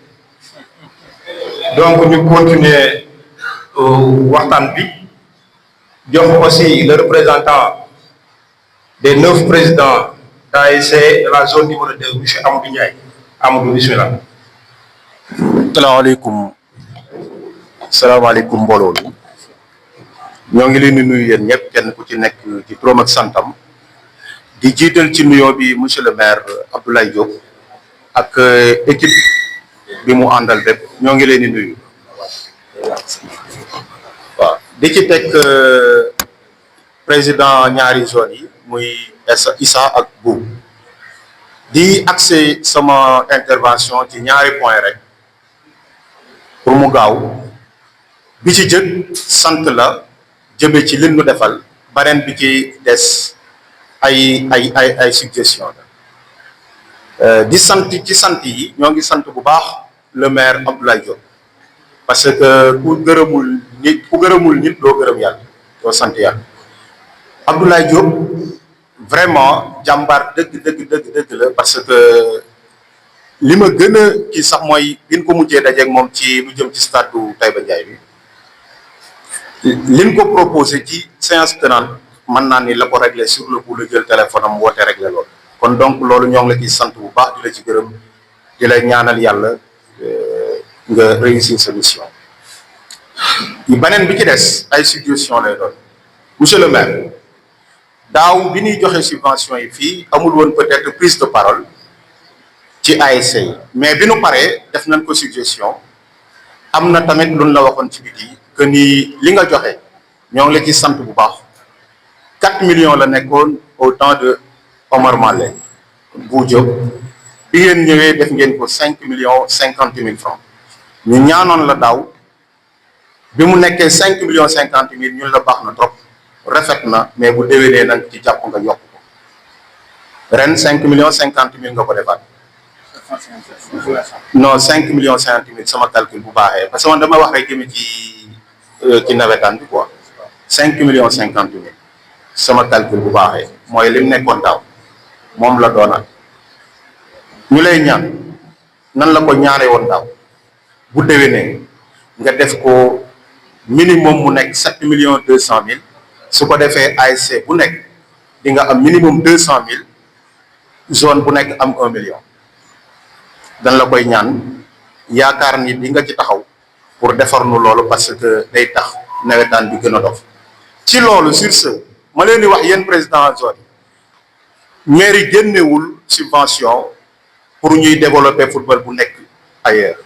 donc ñu continuer waxtaan bi jox aussi le représentant des 9 présidents d'ASC de la zone numéro 2 monsieur Amadou Ndiaye. Amadou bismillah. salaamaaleykum mbooloo mi ñoo ngi leen di nuyu yéen ñëpp kenn ku ci nekk ci turam ak santam di jiital ci nuyoo bi monsieur le maire Abdoulaye Diop ak équipe bi mu àndal bépp ñoo ngi leen di nuyu waaw di ci teg président ñaari zone yi muy Issa ak Bou di accès sama intervention ci ñaari point rek pour mu gaaw bi ci jëkk sant la jëme ci lim nu defal beneen bi ci des ay suggestion la di sant ci sant yi ñoo ngi sant bu baax le maire Abdoulaye Diop parce que ku gërëmul nit doo gërëm yàlla doo sant yàlla Abdoulaye Diop vraiment jàmbaar dëgg la parce que li ma gën a kii sax mooy bin ko mujjee dajeeg moom ci lu jëm ci stade du Taïba Ndiaye bi liñ ko proposé ci séance tenante mën naa ni la ko réglé sur le coup la jël téléphone am woote réglé loolu kon donc loolu ñoo ngi la ciy sant bu baax di la ci gërëm di la ñaanal yàlla nga réussir sa mission beneen bi ci des ay suggestion lay doon monsieur le maire daaw bi ñuy joxe subvention yi fii amul woon peut-être prise de parole ci ASC yi mais bi nu paree def nañ ko suggestion am na tamit luñ la waxoon ci biti que ni li nga joxe ñoo ngi la ci sant bu baax 4 millions la nekkoon au temps de Omar Malé bu Diop bi ngeen ñëwee def ngeen ko 5,50,000 francs ñu ñaanoon la daaw bi mu nekkee 5,50,000 ñun la baax na trop rafet na mais bu déwénee nag ci jàpp nga yokk ko ren 5,50,000 nga ko defaat non 5,50,000 sama calcul bu baaxee parce que man dama wax rek jëme ci nawetaan bi quoi 5,50,000 sama calcul bu baaxee mooy lim nekkoon daaw moom la doonaat ñu lay ñaan nan la ko ñaare woon daaw bu déwénee nga def ko minimum mu nekk 7,200,000 su ko defee ASC bu nekk di nga am minimum 200,000 zone bu nekk am 1 million dan la koy ñaan yaakaar ni di nga ci taxaw pour defar nu loolu parce que day tax nawetaan bi gën a dof ci loolu sur ce ma leen di wax yéen président zone yi mairie génnewul subvention pour ñuy développer football bu nekk ailleurs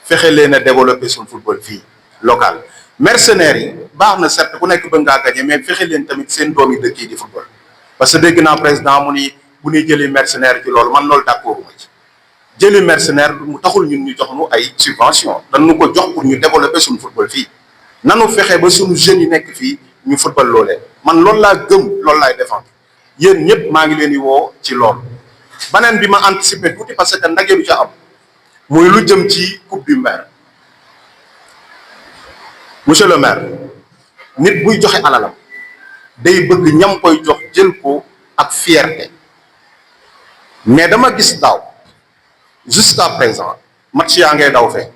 fexe leen a développer suñu football fii local mercenaires yi baax na certes ku nekk bëgg ngaa gagné mais fexe leen tamit seen doom yi dëkk yi di football parce que dégg naa président mu ni bu ñuy jëli mercenaire ci loolu man loolu d'accord ma ci jëli mercenaire mu taxul ñun ñu jox nu ay subvention dañu ko jox pour ñu développer suñu football fii nanu fexe ba suñu jeunes yi nekk fii ñu football loolee man loolu laa gëm loolu laay défendre yéen ñëpp maa ngi leen di woo ci loolu beneen bi ma anticiper tuuti parce que ndaje du ca am muy lu jëm ci coupe du maire monsieur le maire nit buy joxe alalam day bëgg ñam koy jox jël ko ak fierté mais dama gis daaw jusqu'à présent match yaa ngay daw fee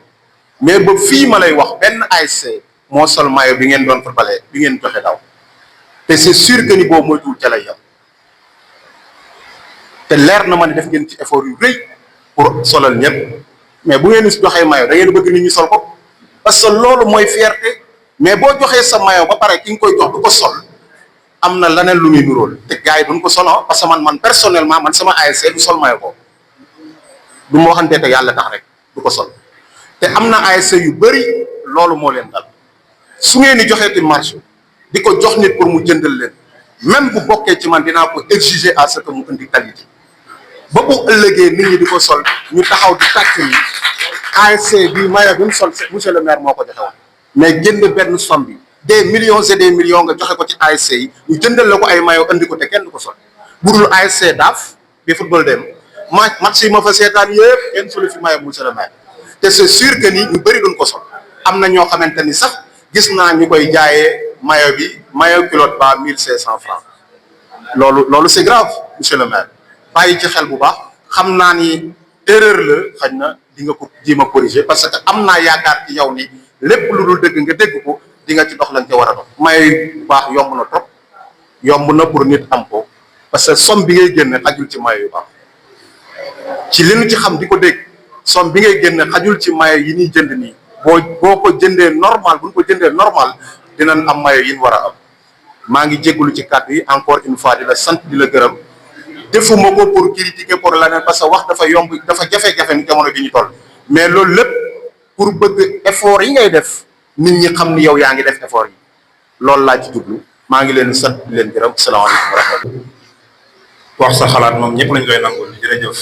mais ba fii ma lay wax benn ASC moo sol maillot bi ngeen doon footballé bi ngeen joxe daaw te c'est sûr que ni boobu mooy tuul ca lay yam te leer na ma ne def ngeen ci effort yu rëy pour solal ñëpp mais bu ngeen si joxee maillot da ngeen bëgg nit ñi sol ko parce que loolu mooy fierté mais boo joxee sa maillot ba pare ki nga koy jox du ko sol am na leneen lu muy nuróol te gars yi duñ ko solo parce que man personnellement man sama ASC du sol maillot ko du ma waxantee te yàlla tax rek du ko sol te am na ASC yu bëri loolu moo leen dal su ngeen di joxeeti marché di ko jox nit pour mu jëndal leen même bu bokkee ci man dinaa ko exiger à ce que mu indi qualité ba bu ëllëgee nit ñi di ko sol ñu taxaw di tàcc ni ASC bi maillot bi mu sol monsieur le maire moo ko joxe woon mais jënd benn somme bi des millions et des millions nga joxe ko ci ASC yi ñu jëndal la ko ay maillot andi ko te kenn du ko sol budul ASC daaf bi football dem match yi ma fa seetaan yëpp kenn solu fi maillot monsieur le maire te c'est sûr que ni ñu bëri duñ ko sol am na ñoo xamante ni sax gis naa ñu koy jaayee maillot bi maillot culotte ba 1500 francs loolu c'est grave monsieur le maire bàyyi ci xel bu baax xam naa ni erreur la xañ na di nga ko jéem a corriger parce que am naa yaakaar ci yow ni lépp lu dul dëgg nga dégg ko di nga ci dox lañ ca war a dox maillot bu baax yomb na trop yomb na pour nit am ko parce que somme bi ngay génne xajul ci maillot yu baax ci li ñu ci xam di ko dégg somme bi ngay génne xajul ci maillot yi ñuy jënd nii boo ko jëndee normal bu ñu ko jëndee normal dinañ am maillot yi ñu war a am maa ngi jégalu ci kàddu yi encore une fois di la sant di la gërëm defuma ko pour critiquer pour leneen parce que wax dafa yomb dafa jafe-jafe ni jamono bi ñu toll mais loolu lépp pour bëgg effort yi ngay def nit ñi xam ni yow yaa ngi def effort yi loolu laa ci jublu maa ngi leen sant di leen gërëm salaamaaleykum wa rahmatulah. wax sa xalaat moom ñëpp lañ koy nangul jërëjëf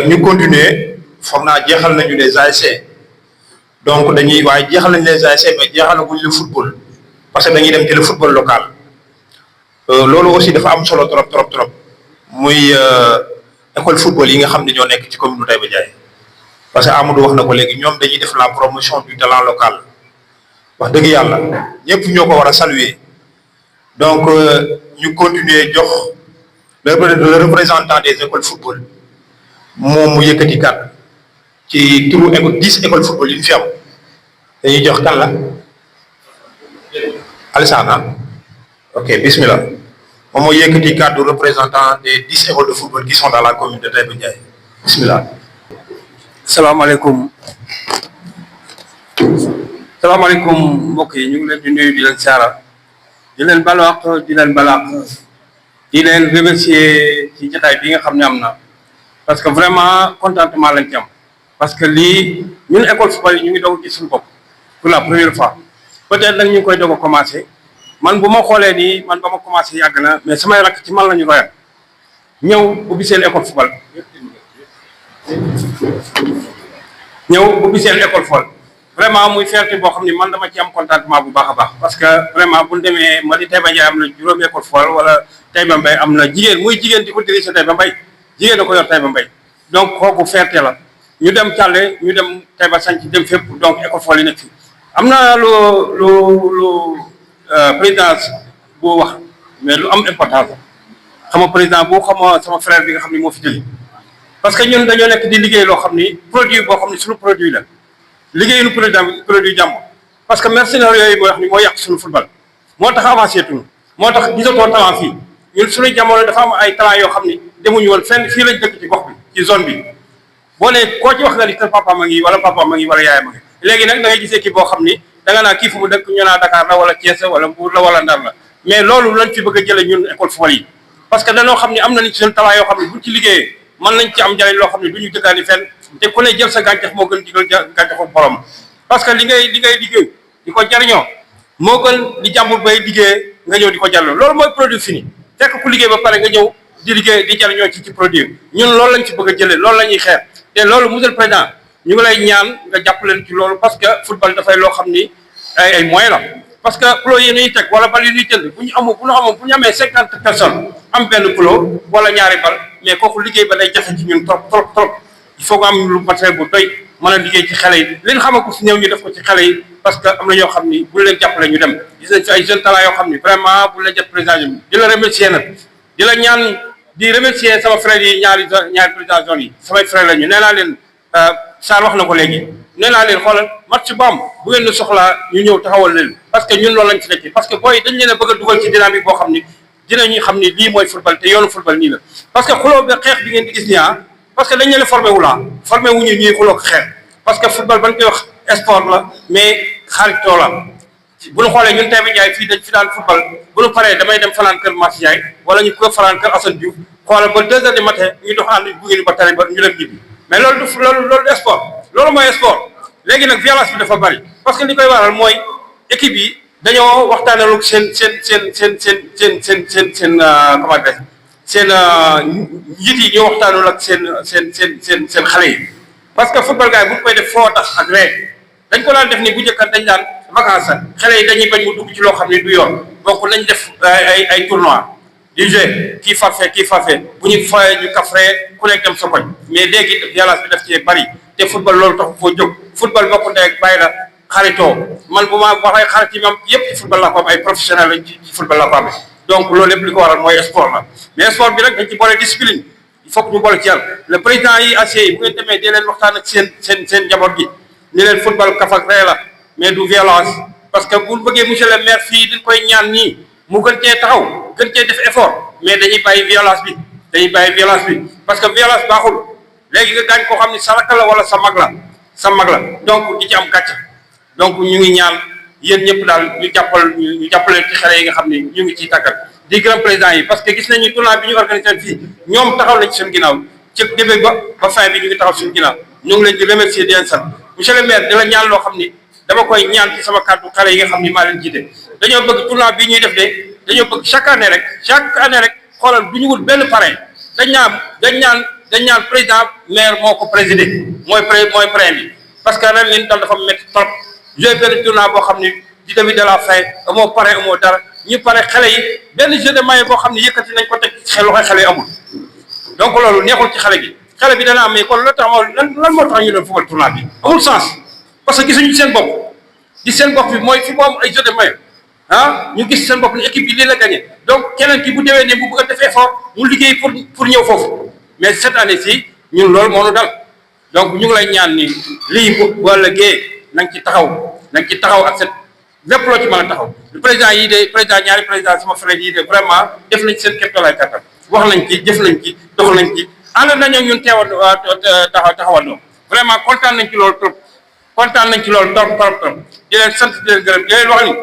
ñu continuer foog naa jeexal nañu les ASC donc dañuy waaye jeexal nañu les ASC mais jeexalaguñ le football parce que dañuy dem ci le football local loolu aussi dafa am solo trop muy école football yi nga xam ne ñoo nekk ci commune Taïba Ndiaye parce que Amadou wax na ko léegi ñoom dañuy def la promotion du talent local wax dëgg yàlla ñëpp ñoo ko war a saluer donc ñu continuer jox le représentant des écoles football moom mu yëkkati kàddu ci turu 10 écoles football yi ñu fi am dañuy jox kan la Alsana ok bismillah moom moo yëkkati kàddu représentant des 10 écoles de football qui sont dans la commune de Taïba Ndiaye bismillah. salaamaaleykum mbokk yi ñu ngi leen di nuyu di leen siyaara di leen balaax di leen remercier ci jotaay bi nga xam ne am na parce que vraiment contentement lañ ci am parce que lii ñun école football yi ñu ngi doog ci suñu bopp pour la première fois peut-être nag ñu ngi koy doog a commencé man bu ma xoolee nii man ba ma commencé yàgg na mais samay rakk ci man la ñu royal ñëw ubbi seen école football vraiment muy fierté boo xam ne man dama ci am contentement bu baax a baax parce que vraiment bu ñu demee ma di Taïba Ndiaye am na juróomi école football wala Taïba Mbaye am na jigéen muy jigéen di ko dirigé Taïba Mbaye jigéen da ko yor Taïba Mbaye donc kooku fierté la ñu dem Thialé ñu dem Taïba Sanc dem fépp donc école football yi nekk fi am na lu présidence boo wax mais lu am importance la xam nga président boo xam sama frère bi nga xam ne moo fi jëli parce que ñun dañoo nekk di liggéey loo xam ni produit boo xam ne suñu produit la liggéeyuñu produit jàmm parce que mercenaires yooyu boo wax ni moo yàq suñu football moo tax avancé tuñu moo tax gisatoo talent fii ñun suñu jamono dafa am ay talent yoo xam ni demuñu woon fenn fii lañ dëkk ci gox bi ci zone bi boo nee koo ci wax nga ni kër papa ma ngi wala papa ma ngi wala yaay ma ngi léegi nag da ngay gis équipe boo xam ni da nga naa kii fu mu dëkk ñu naa Dakar la wala Thiès wala Mbour la wala Ndar la mais loolu lañ fi bëgg a jëlee ñun école football yi parce que dañoo xam ni am nañ seen talent yoo xam ne buñ ci liggéeyee mën nañ ci am njëriñ loo xam ne du ñu dëkkaani fenn te ku ne jël sa gàncax moo gën digal gàncaxu borom parce que li ngay liggéey di ko jariñoo moo gën li jàmbur bay liggéey nga ñëw di ko jariñoo loolu mooy produit fini fekk ku liggéey ba pare nga ñëw di liggéey di jariñoo ci produit ñun loolu lañ ci bëgg a jëlee loolu la ñuy xeer te loolu monsieur le président ñu ngi lay ñaan nga jàppaleen ci loolu parce que football dafay loo xam ni ay moyens la parce que plo yi ñuy teg wala bal yi ñuy jënd bu ñu amee 50 personnes am benn plo wala ñaari bal mais kooku liggéey ba day jafe ci ñun trop il faut que am lu matériel bu doy mën a liggéey ci xale yi li nga xam ko si ñëw ñu def ko ci xale yi parce que am na ñoo xam ni bu leen jàppale ñu dem gis nañ fi ay jeunes talent yoo xam ni vraiment bu leen jot président yi di la remercier nag di la ñaan di remercier sama frère yi ñaari président zone yi samay frère la ñu nee naa leen Sarr wax na ko léegi nee naa leen xoolal match bu am bu ngeen soxlaa ñu ñëw taxawal leen parce que ñun loolu lañ ci nekk parce que booy dañ leen a bëgg a dugal ci dynamique boo xam ni dinañu xam ni lii mooy football te yoonu football nii la parce que xuloo bi xeex bi ngeen di gis nii parce que dañ leen formé wu formé wuñu ñuy xuloo ko xeex parce que football ban koy wax sport la mais xaritoo la bu ñu xoolee ñun Taïba Ndiaye fii dañ fi daan football bu ñu paree damay dem fanaan kër Massi Ndiaye wala ñu ko fanaan kër Assane Diouf xoolal ba 2 heures du matin ñu dox ànd bu ngeen ba tari ba ñu dem ñibbi mais loolu du loolu sport loolu mooy sport léegi nag violence bi dafa bari parce que li koy waral mooy équipe yi dañoo waxtaanal seen comment dire seen njiit yi ñoo waxtaanul ak seen xale yi parce que football gars yi bu ñu koy def foo tax ak ree dañ ko daan def ni bu njëkkat dañ daan vacances ak xale yi dañuy bañ mu dugg ci loo xam ne du yoon donc nañ def ay tournois di jouer kii farfee bu ñu fayee ñu kafree ku nekk dem sa koñ mais léegi violence bi daf ci bari te football loolu tax foo jóg football bokku ndey ak bàyyi la xaritoo man bu ma waxee xarit yi moom yëpp ci football la ko am ay professionnel lañ ci football la ko amee donc loolu lépp li ko waral mooy sport la mais sport bi nag dañ ci boole discipline il faut que ñu boole ci yàlla le président yi ASC yi bu ngeen demee dee leen waxtaan ak seen njaboot gi ni leen football kaf ak ree la mais du violence parce que bu bëggee monsieur le maire fii dañ koy ñaan nii mu gën cee taxaw gën cee def effort mais dañuy bàyyi violence bi parce que violence baaxul léegi nga gaañ koo xam ni sa rakk la wala sa mag la donc di ci am gàcce donc ñu ngi ñaan yéen ñëpp daal ñu jàppale ci xale yi nga xam ni ñu ngi ciy tàggat di gërëm président yi parce que gis nañu tournoi bi ñu organisé fii ñoom taxaw nañ ci suñu ginnaaw ci début ba fin bi ñu ngi taxaw suñu ginnaaw ñu ngi leen di remercier di leen sant monsieur le maire di la ñaan loo xam ni dama koy ñaan ci sama kàddu xale yi nga xam ni maa leen jiite dañoo bëgg tournoi bi ñuy def de dañoo bëgg chaque année rek xoolal du ñu wut benn parrain dañ ñaan président maire moo ko présider mooy parrain bi parce que ren leen dal dafa métti trop joué benn tournoi boo xam ni di début de la fin amoo parrain amoo dara ñu pare xale yi benn jeu de maillot boo xam ne yëkkati nañ ko teg ci loxoy xale yi amul donc loolu neexul ci xale bi dana am mais kon la tax lan moo tax ñu doon football tournoi bi amul sens parce que gisuñu seen bopp bi mooy fi mu am ay jeu de maillot ñu gis seen bopp ne équipe bi lii la gagné donc keneen ki bu déwee ne bu bëgg a def effort mu liggéey pour ñëw foofu mais cette année ci ñun loolu moo nu dal donc ñu ngi lay ñaan ni lii wala gée na nga ci taxaw ak lépp loo ci mën a taxaw président yi de ñaari président sama frère yi de vraiment def nañ seen képptalaay kattan wax nañ ci jëf nañ ci dox nañ ci ànd nañoo ñun taxawandoo vraiment kontaan nañ ci loolu trop di leen sant di leen gërëm di leen wax ni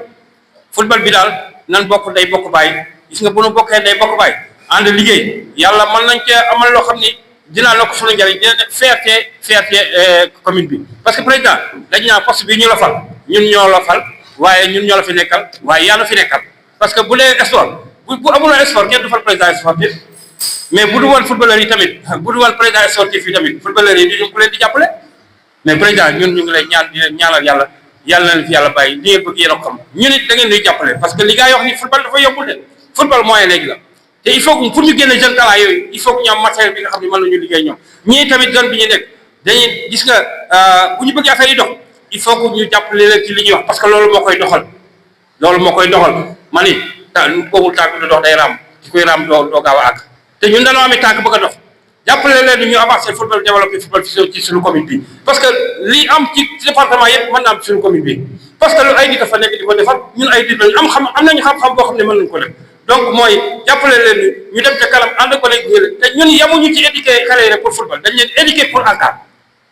football bi daal nan bokk day bokk bàyyi gis nga bu nu bokkee day bokk bàyyi ànd liggéey yàlla mën nañ cee amal loo xam ni dinaa la ko suñu njëriñ dina nekk fierté commune bi parce que président dañ naa poste bi ñu la fal ñun ñoo la fal waaye ñun ñoo la fi nekkal waaye yàlla fi nekkal parce que bu dee sport bu amuloon sport kenn du fal président sportif mais bu du woon footballeur yi tamit bu du woon président sportif yi tamit footballeur yi du ku leen di jàppale mais président ñun ñu ngi lay ñaan di leen ñaanal yàlla na leen fi yàlla bàyyi li ngeen bëgg yéen a xam ñun it da ngeen ñuy jàppale parce que li gars yi wax ni football dafa yombul de football moyen léegi la te il faut que pour ñu génne jeune talent yooyu il faut que ñu am matériel bi nga xam ne mën nañu liggéey ñoom ñii tamit zone bi ñu nekk dañuy gis nga bu ñu bëggee affaire yi dox il faut que ñu jàppale leen ci li ñuy wax parce que loolu moo koy doxal ma ni boobul tànk du dox day raam ci koy raam doo gaaw a àgg te ñun dañoo amee tànk bëgg a dox jàppale leen ñu avancé football développé football ci suñu commune bi parce que li am ci département yëpp mën na am ci suñu commune bi parce que lu ay nit dafa nekk di ko defar ñun ay nit lañu am nañu xam-xam boo xam ne mën nañu ko def donc mooy jàppale leen ñu dem ca kanam ànd ko léegi te ñun yemuñu ci éduquer xale yi rek pour football dañ leen éduquer pour encadrer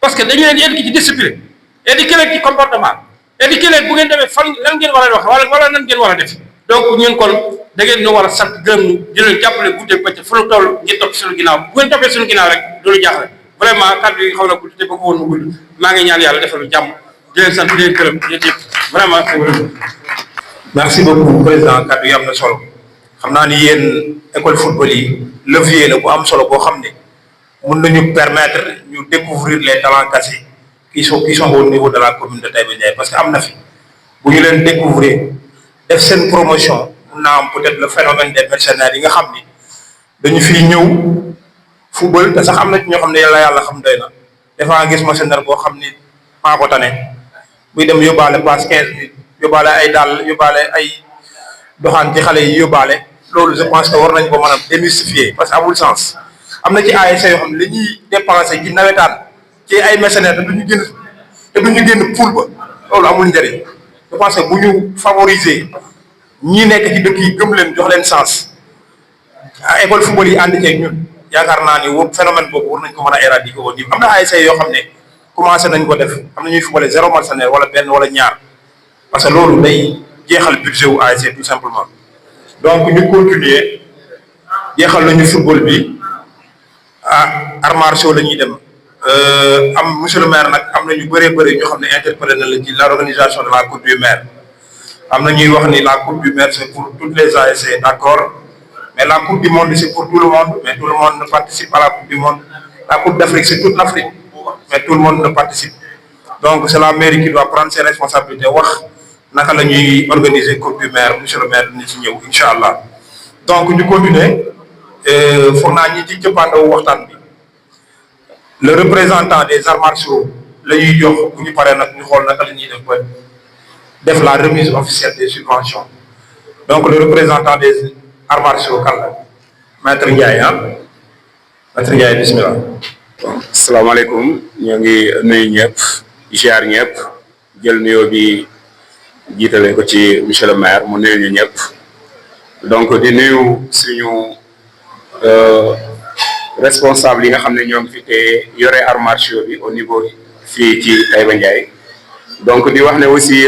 parce que dañu leen di éduquer ci discipline éduquer leen ci comportement éduquer leen bu ngeen demee fan lan ngeen war a wax wala nan ngeen war a def donc ñun kon da ngeen ñu war a sant gërëm ñu di leen jàppale guddeeg bëccëg fu lu toll ngeen topp suñu ginnaaw bu ngeen toppee suñu ginnaaw rek loolu jaaxle vraiment kàddu yi xaw na gudd te bëgg woon mu gudd maa ngi ñaan yàlla defal jàmm di leen sant di leen gërëm yéen yëpp vraiment. merci beaucoup président kàddu yi am na solo xam naa ni yéen école football yi levier la bu am solo boo xam ne mën nañu permettre ñu découvrir les talents cachés qui sont au niveau de la commune de Taïba Ndiaye parce que am na fi bu ñu leen découvrir def seen promotion mun naa am peut-être le phénomène des mercenaires yi nga xam ni dañu fiy ñëw football te sax am na ci ñoo xam ne yàlla xam doy na dafa gis mercenaire boo xam ni maa ko tane buy dem yóbbaale passe 15 yóbbaale ay dàll yóbbaale ay doxaan ci xale yi yóbbaale loolu je pense que war nañ ko mën a démystifier parce que amul sens am na ci ASC yoo xam ne li ñuy dépensé ci nawetaan ci ay mercenaires te duñu génn pool ba loolu amul njëriñ je pense que bu ñu favoriser ñi nekk ci dëkk yi gëm leen jox leen sens école football yi ànd ceeg ñun yaakaar naa ni phénomène boobu war nañ ko mën a éradiquer au niveau am na ASC yoo xam ne commencé nañ ko def am na ñuy footballé 0 mercenaire wala benn wala ñaar parce que loolu day jeexal budget wu ASC tout simplement donc ñu continuer jeexal nañu football bi arts martiaux la ñuy dem am monsieur le maire nag am na ñu bëree bëri ñoo xam ne interpellé na la ci l'organisation de la coupe du maire am na ñuy wax ni la coupe du maire c'est pour toutes les ASC d'accord mais la coupe du monde c'est pour tout le monde mais tout le monde ne participe à la coupe du monde la coupe d'Afrique c'est toute l'Afrique mais tout le monde ne participe donc c'est la mairie qui doit prendre ses responsabilités wax naka la ñuy organiser coupe du maire monsieur le maire dina ci ñëw incha allah donc ñu continuer foog naa ñi ci cëppaandawu waxtaan bi le représentant des arts martiaux la ñuy jox bu ñu paree nag ñu xool naka la ñuy def ba def la remise officielle des subventions donc le représentant des arts martiaux kan la maître Ndiaye maître Ndiaye bismillah. asalaamaaleykum ñoo ngi nuyu ñëpp ziar ñëpp jël nuyoo bi jiitale ko ci monsieur le maire mu nuyu ñu ñëpp donc di nuyu suñu responsable yi nga xam ne ñoo ngi fi te yore arts martiaux bi au niveau fii ci Taïba Ndiaye donc di wax ne aussi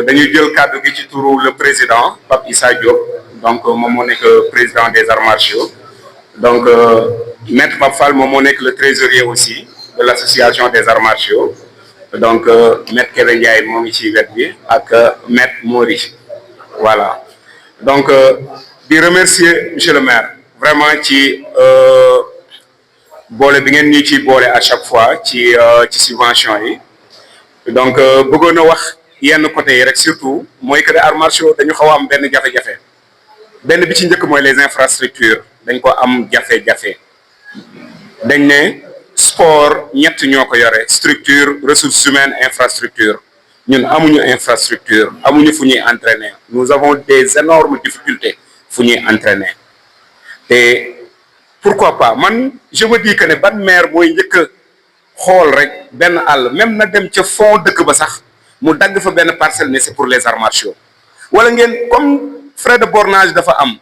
dañuy jël kàddu gi ci turu le président Pape Issa Diop donc moom moo nekk président des arts martiaux donc maître Pape Fall moom moo nekk le trésorier aussi de l'association des arts martiaux donc maître Kébé Ndiaye moo ngi ci wet bi ak maître Mori voilà donc di remercier monsieur le maire vraiment ci boole bi ngeen ñu ci boole à chaque fois ci subvention yi donc bëggoon a wax yenn côté yi rek surtout mooy que arts martiaux dañu xaw a am benn jafe-jafe benn bi ci njëkk mooy les infrastructures dañ ko am jafe-jafe dañ ne sport ñett ñoo ko yore structure ressources humaines infrastructure ñun amuñu infrastructure amuñu fu ñuy entraîner nous avons des énormes difficultés fu ñuy entraîner te pourquoi pas man je me dis que ne ban maire mooy njëkk a xool rek benn àll même na dem ca fond dëkk ba sax mu dagg fa benn parcelle ne c'est pour les arts martiaux wala ngeen comme frais de bornage dafa am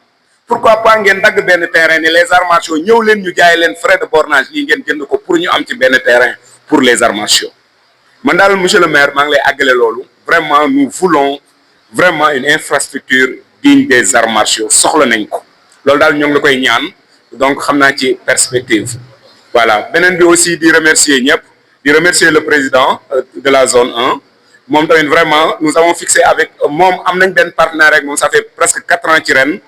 pourquoi pas ngeen dagg benn terrain ne les arts martiaux ñëw leen ñu jaay leen frais de bornage yi ngeen jënd ko pour ñu am ci benn terrain pour les arts martiaux man daal monsieur le maire maa ngi lay àggale loolu vraiment nous voulons vraiment une infrastructure digne des arts martiaux soxla nañ ko loolu daal ñoo ngi la koy ñaan donc xam naa ci perspective voilà beneen bi aussi di remercier ñëpp di remercier le président de la zone 1 moom tamit vraiment nous avons fixé avec moom am nañ benn partenaire rek moom ça fait presque 4 ans ci ren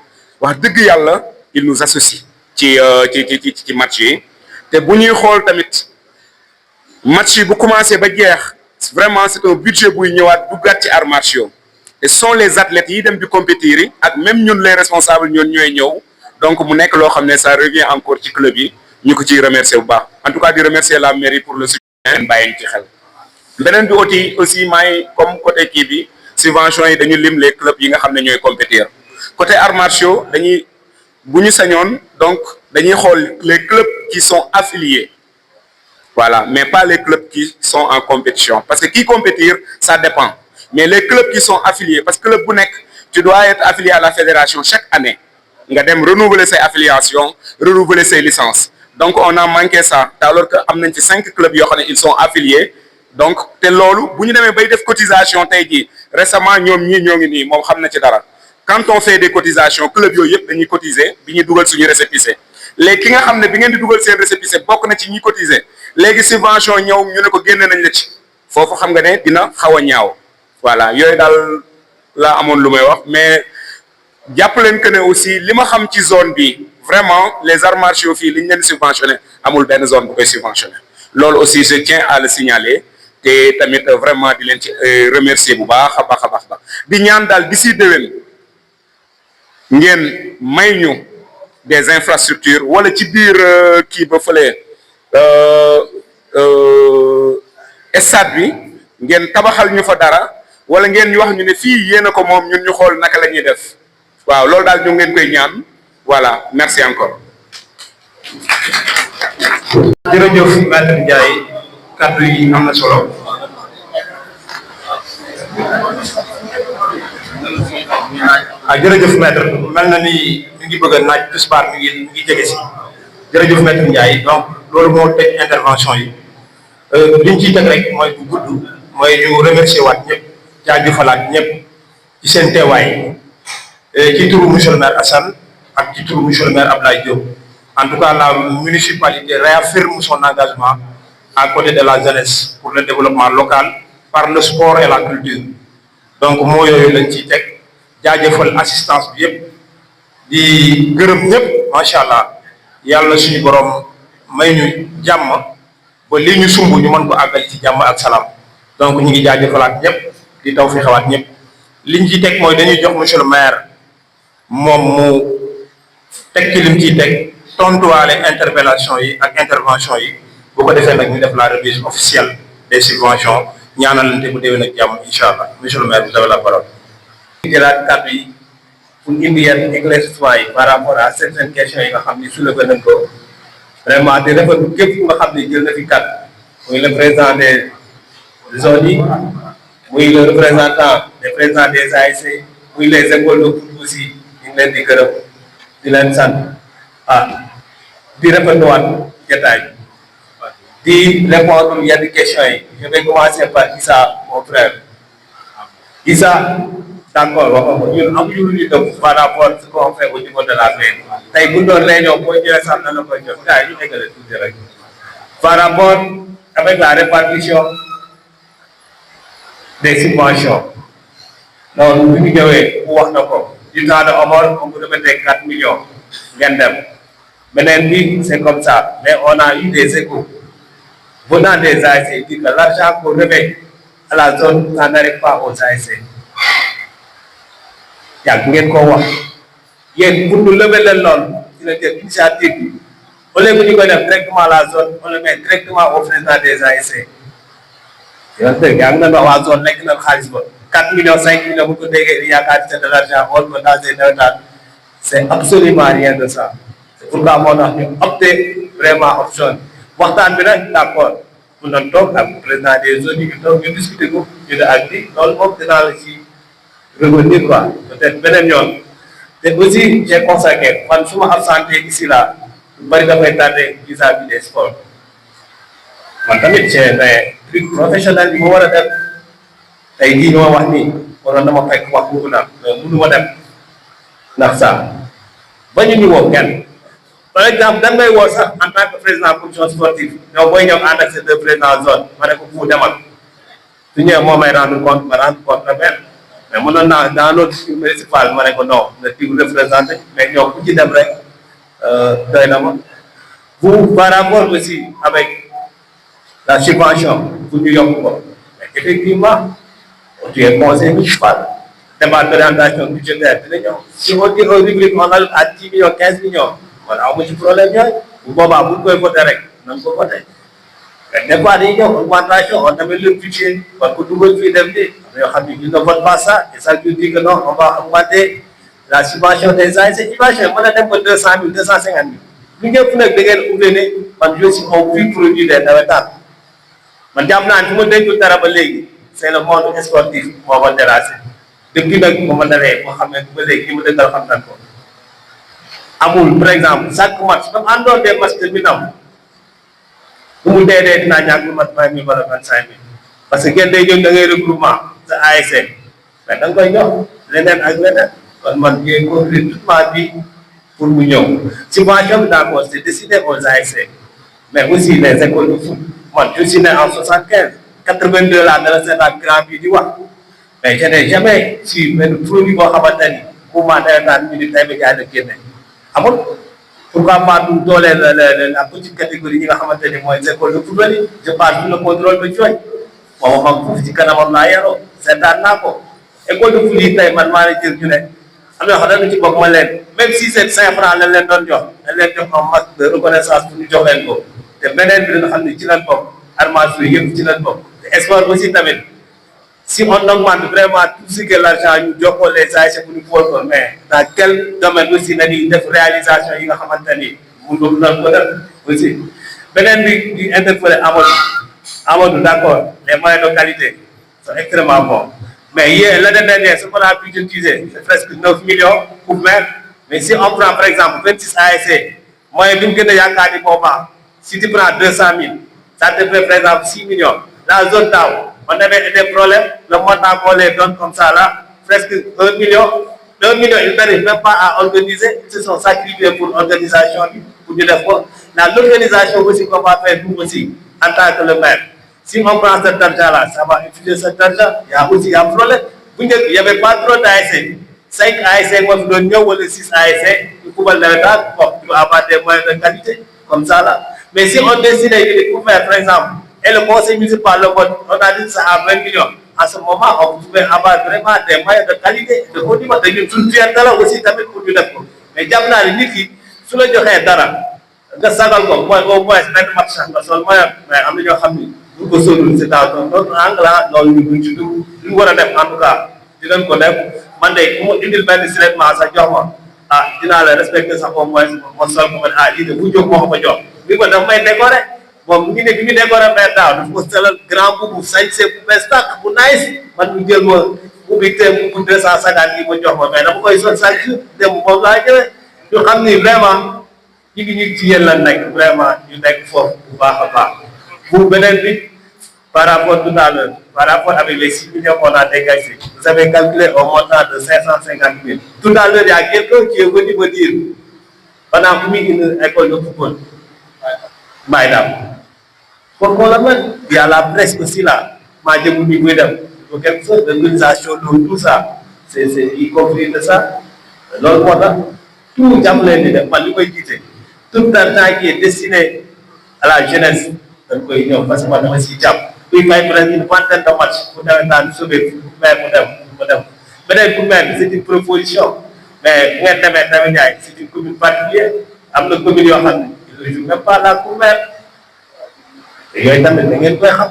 wax dëgg yàlla il nous associe ci match yi te bu ñuy xool tamit match yi bu commencé ba jeex vraiment c'est un budget buy ñëwaat duggaat ci arts martiaux et sont les athlètes yi dem di compétir yi ak même ñun les responsables ñoon ñooy ñëw donc mu nekk loo xam ne ça revient encore ci club yi ñu ko ciy remercier bu baax en tout cas di remercier la mairie pour le soutien bàyyi ci xel beneen bi aussi maay comme côté kii bi subvention yi dañu lim les clubs yi nga xam ne ñooy compétir côté arts martiaux dañuy bu ñu sañoon donc dañuy xool les clubs qui sont affiliés voilà mais pas les clubs qui sont en compétition parce que qui compétir ça dépend mais les clubs qui sont affiliés parce que club bu nekk tu dois être affilié à la fédération chaque année nga dem renouveler ses affiliations renouveler ses licences donc on a manqué ça alors que am nañ ci 5 clubs yoo xam ne ils sont affiliés donc te loolu bu ñu demee bay def cotisation tey jii récemment ñoom ñii ñoo ngi nii moom xam na ci dara quand on fait des cotisations club yooyu yëpp dañuy cotiser bi ñuy dugal suñu récépissé léegi ki nga xam ne bi ngeen di dugal seen récépissé bokk na ci ñi cotiser léegi subvention ñëw ñu ne ko génne nañ la ci foofu xam nga ne dina xaw a ñaaw voilà yooyu daal laa amoon lu may wax mais jàpp leen que ne aussi li ma xam ci zone bi vraiment les arts martiaux fii li ñu leen subventionné amul benn zone bu koy subventionné loolu aussi je tiens à le signaler te tamit vraiment di leen ci remercier bu baax a baax a baax di ñaan daal d'ici déwén ngeen may ñu des infrastructures wala ci biir kii ba fële stade bi ngeen tabaxal ñu fa dara wala ngeen ñu wax ñu ne fii yéen a ko moom ñun ñu xool naka la ñuy def waaw loolu daal ñu ngeen koy ñaan voilà merci encore. jërëjëf maître Ndiaye kàddu yi am na solo jërëjëf maître mel na ni ñu ngi bëgg a naaj tisbaar mi ngi jege si jërëjëf maître Ndiaye donc loolu moo teg intervention yi liñ ciy teg rek mooy bu gudd mooy ñu remercier waat ñëpp jaajëfalaat ñëpp ci seen teewaay ci turu monsieur le maire Assane ak ci turu monsieur le maire Abdoulaye Diop. En tout cas, la municipalité réaffirme son engagement à côté de la jeunesse pour le développement local par le sport et la culture. Donc moo yooyu lañ ciy teg jaajëfal assistance bi yëpp di gërëm ñëpp macha allah yàlla suñu borom may ñu jàmm ba lii ñu sumb ñu mën ko àggal ci jàmm ak salaam. Donc ñu ngi jaajëfalaat ñëpp di taw fi xawaat ñëpp liñ ciy teg mooy dañuy jox monsieur le maire moom mu teg ci lim ciy teg tontuwaale interpellation yi ak intervention yi bu ko defee nag ñu def la remise officielle des subventions ñaanalante bu déwén ak jàmm incha allah monsieur le maire vous avez la parole. jëlaat kàddu yi pour indi yenn éclaircissement yi par rapport à certaines questions yi nga xam ni soulevé nañ ko vraiment di rafetlu képp nga xam ni jël na fi kàddu muy le président des zones yi muy le représentant des présidents des ASC muy les écoles de foot aussi ñu ngi leen di gërëm di leen sant di rafetluwaat jotaay di répondre yenn questions yi je vais commencer par Issa mon frère Issa. D'accord waxoon nga ñun amuñu lu ñuy def par rapport à ce qu'on fait au niveau de la mairie tey bu doon réunion boo ñëwee sax na la koy jox gars yi ñu eggale tuuti rek par rapport avec la répartition des subventions donc bu ñu ñëwee ku wax na ko du temps de Omar on vous remettait 4 millions ngeen dem beneen bi c'est comme ça mais on a eu des échos venant des ASC dit que l'argent qu'on remet à la zone ça n'arrive pas aux ASC. yàgg ngeen koo wax yéen pour ñu lever leen lool dina jël initiative bi au lieu que ñu koy def directement la zone on le met directement au président des ASC. yow dëgg yaa ngi leen wax waa zone nekk na xaalis ba 4 millions 5 millions bu ko déggee di yaakaar c'est de l'argent on peut dans ces nawetaan c'est absolument rien de ça. c'est pourquoi moo tax ñu opté vraiment option waxtaan bi nag d'accord mun nañ toog ak président des zones yi ñu toog ñu discuter ko ñu ne ak di loolu moom dinaa la ci. revenir quoi peut-être beneen yoon te aussi j'ai constaté man su ma absenté ici là lu bari dafay tardé vis-à-vis des sports man tamit j'ai des trucs professionnels yi ma war a def tey jii ñu ma wax nii waroon na ma fekk wax boobu nag mais mënu ma dem ndax ça ba ñu woo kenn par exemple dañ may woo sax en tant que président commission sportive ñoo booy ñëw ànd ak ces deux présidents zone ma ne ko fu demal su ñëwee moo may rendre compte ma rendre compte na benn mais mënoon naa dans notre municipal ma ne ko non nga tiw représenté mais ñoom ku ci dem rek doy na ma vous par rapport aussi avec la subvention pour ñu yokk ko mais effectivement tu es conseil municipal débat d'orientation budgétaire dina ñëw si on dit un rubrique on a à 10 millions 15 millions man amu ci problème yooyu bu boobaa bu ñu koy voté rek nañ ko voté mais des fois dañuy ñëw augmentation on avait le budget parce que dugal fii dem di yoo xam ne ils ne votent pas ça et ça veut dire que non on va augmenter la subvention des ASC subvention mën na dem ba 200 000 250 000 lu ñëpp nag da ngeen ubbee ne man je suis un pur produit des nawetaan man jàpp naa ne fu ma déggul dara ba léegi c'est le monde sportif moo ma terrassé depuis nag bu ma dalee boo xam ne ba léegi li ma dëggal xam nañ ko amul par exemple chaque match même en dehors des matchs terminants bu mu dee dinaa ñàkk lu mat 20 000 wala 25 000 parce que kenn day ñëw da ngay regroupement sa ASC mais da nga koy jox leneen ak leneen kon man j'ai construit toute ma vie pour mu ñëw subvention bi d'accord c'est destiné aux ASC mais aussi les écoles de foot man je suis né en 75 82 laa dala seetaan grand bi di wax mais je n'ai jamais su benn produit boo xamante ni mouvement nawetaan ñu ni tey ba jaay na génne amul pourquoi pas du dooleel la petite catégorie yi nga xamante ni mooy école de football yi je parle du le contrôle de Thioye moom moom foofu ci kanamam laa yaroo seetaan naa ko école de foot yi tey man maa ngi jël ñu ne am na yoo xam ne ci bokk ma leen même si c'est 5 francs lañ leen doon jox dañ leen jox en masse de reconnaissance pour ñu jox leen ko te beneen bi dina xam ne ci lañ bokk armation yëpp ci lañ bokk te sport aussi tamit si on augmente vraiment tout ce que l'argent ñu jox ko les ASC pour ñu xool ko mais dans quel domaine aussi nañuy def réalisation yi nga xamante ni mënul nañ ko def aussi beneen bi di interpeller Amadou d'accord les moyens de qualité sont extrêmement bons mais hier l'année dernière ce qu'on a budgétisé c'est presque 9 millions pour mettre mais si on prend par exemple 26 ASC moyen bi mu gën a yaakaar ni boobaa si tu prends 200 000 ça te fait par exemple 6 millions la zone daaw on avait des problèmes le montant qu'on les donne comme ça là presque 1 million. 1 million, ils n'arrivent même pas à organiser, ils se sont sacrifiés pour l'organisation, pour du défaut. L'organisation aussi qu'on va faire nous aussi, en tant que le maire. Si on prend cet argent-là, ça va utiliser cet argent, il y a aussi un problème. Il n'y avait pas trop d'ASC. 5 ASC, moi, je donne ou 6 ASC, il faut avoir des moyens de qualité, comme ça là. Mais si on décide de couvrir, par exemple, et le conseil municipal, le vote, on a dit ça à 20 millions. À ce moment, on pouvait avoir vraiment des moyens de qualité, de haut niveau, de tout faire là aussi, pour du défaut. Mais Diabla, les nids, sur le journée d'Ara, nga sagal ko mooy au moins benn match nga sol mooy mais am na ñoo xam ni bu ko solul c'est dans notre angle là loolu ñu ci dugg lu war a def en tout cas dinañ ko def man de bu ma indil benn silettement sax jox ma ah dinaa la respecté sax au moins ma sol ko man ah lii de bu jóg moo ko jox bi ko daf may décoré moom mu ngi ne bi mu décoré mais daaw daf ko selal grand boubou sañse bu bees tàq bu nice man mu jël ma ubbi te mu 250 yi ma jox ma mais dama koy sol chaque jour dem moom laa jëlee ñu xam ni vraiment ñu ngi ci yéen la nekk vraiment ñu nekk foofu bu baax a baax pour beneen bi par rapport tout à l'heure par rapport avec les 6 millions qu'on a dégagés vous avez calculé au montant de 550 000 tout à l'heure il y a quelqu'un qui est venu me dire pendant que une école de football Maïdam pourquoi la même il y a la presse aussi là maa jëmu ni muy dem pour quelque chose d'organisation loolu tout ça c'est y compris de ça loolu moo tax tout jàmm leen di def man li koy jiite tout le temps qui est destiné à la jeunesse dañ koy ñëw parce que man dama siy jàpp kuy fay presque une vingtaine de match pour daan sauver maire mu dem beneen pour maire c'est une proposition mais bu ngeen demee tamit Ndiaye c'est une commune particulière am na commune yoo xam ne ils ne jouent même pas la pour maire te yooyu tamit da ngeen koy xam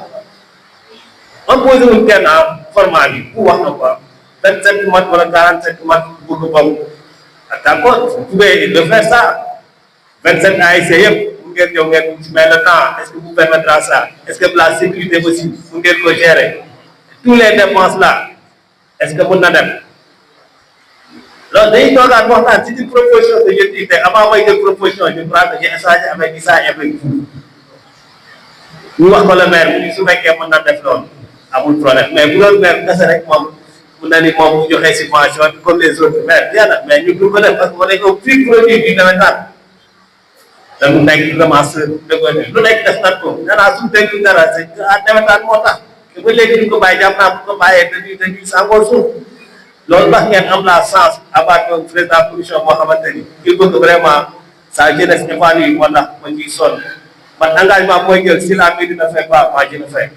man posé wuñ kenn format bi ku wax na quoi 27 match wala 47 match bëgg boobu d'accord vous pouvez le faire ça 27 ASC yëpp mu ngeen ñëw ngeen mais le temps est-ce que vous permettra ça est-ce que la sécurité aussi mu ngeen ko gérer tous les dépenses là est-ce que mën na dem loolu dañuy toogaat waxtaan c'est une proposition que je dis te avant may jël proposition je crois que j'ai échangé avec Issa et avec vous ñu wax ko le maire mu su fekkee mën na def loolu amul problème mais bu doon maire kese rek moom mun na ni moom bu joxee subvention comme les autres maires bien na mais ñu du ko def parce que on est au prix produit du nawetaan dañu nekk vraiment lu nekk def nañ ko nee naa suñu dénk dara c'est nawetaan moo tax te ba léegi ñu ko bàyyi jàpp naa bu ko bàyyee dañuy sangoo suuf loolu tax ngeen am la chance avoir un président commission boo xamante ni il faut que vraiment sa jeunesse épanouie moo tax ma ciy sonn man engagement mooy jël si la mairie ne fait pas moi je le fais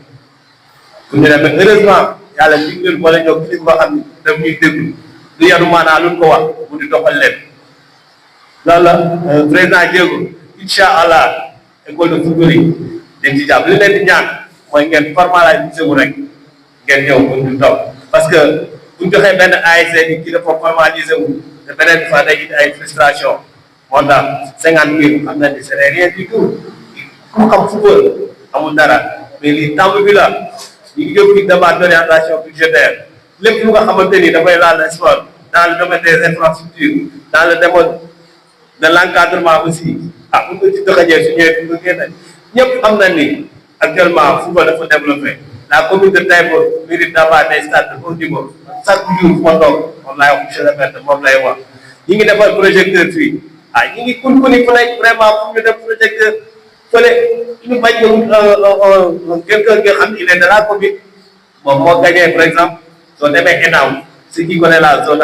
bu ñu demee heureusement yàlla diglul wala ñoo kilifa boo xam ne daf ñuy déglu du yanu maanaa luñ ko wax mu di doxal leen loolu la président Diego incha allah école de football yi dañ ci jàpp li leen di ñaan mooy ngeen formaliser wu rek ngeen ñëw pour ñu toog parce que bu ñu joxee benn ASC ni kii dafa formaliser wu te beneen fois day indi ay frustration moo tax 50 000 xam na ni c'est rien du tout ku xam football amul dara mais lii temps bi la ñu ngi jóg ci débat d'orientation budgétaire lépp lu nga xamante ni dafay laal sport dans le domaine des infrastructures dans le domaine de l'encadrement aussi ah bu ñu ci doxalee su ñëwee du génn ñëpp xam na ni actuellement football dafa développé la commune de Taïba mérite d'avoir des stades de haut niveau chaque jour fu ma toog moom laay wax monsieur le maire moom lay wax ñi ngi defal projecteur fii ah ñi ngi kunkuni fu nekk vraiment pour ñu def projecteur fële ñu bañ quelqu'un nga xam il est de la commune moom moo gagné par exemple soo demee ENAM ce qui connaît la zone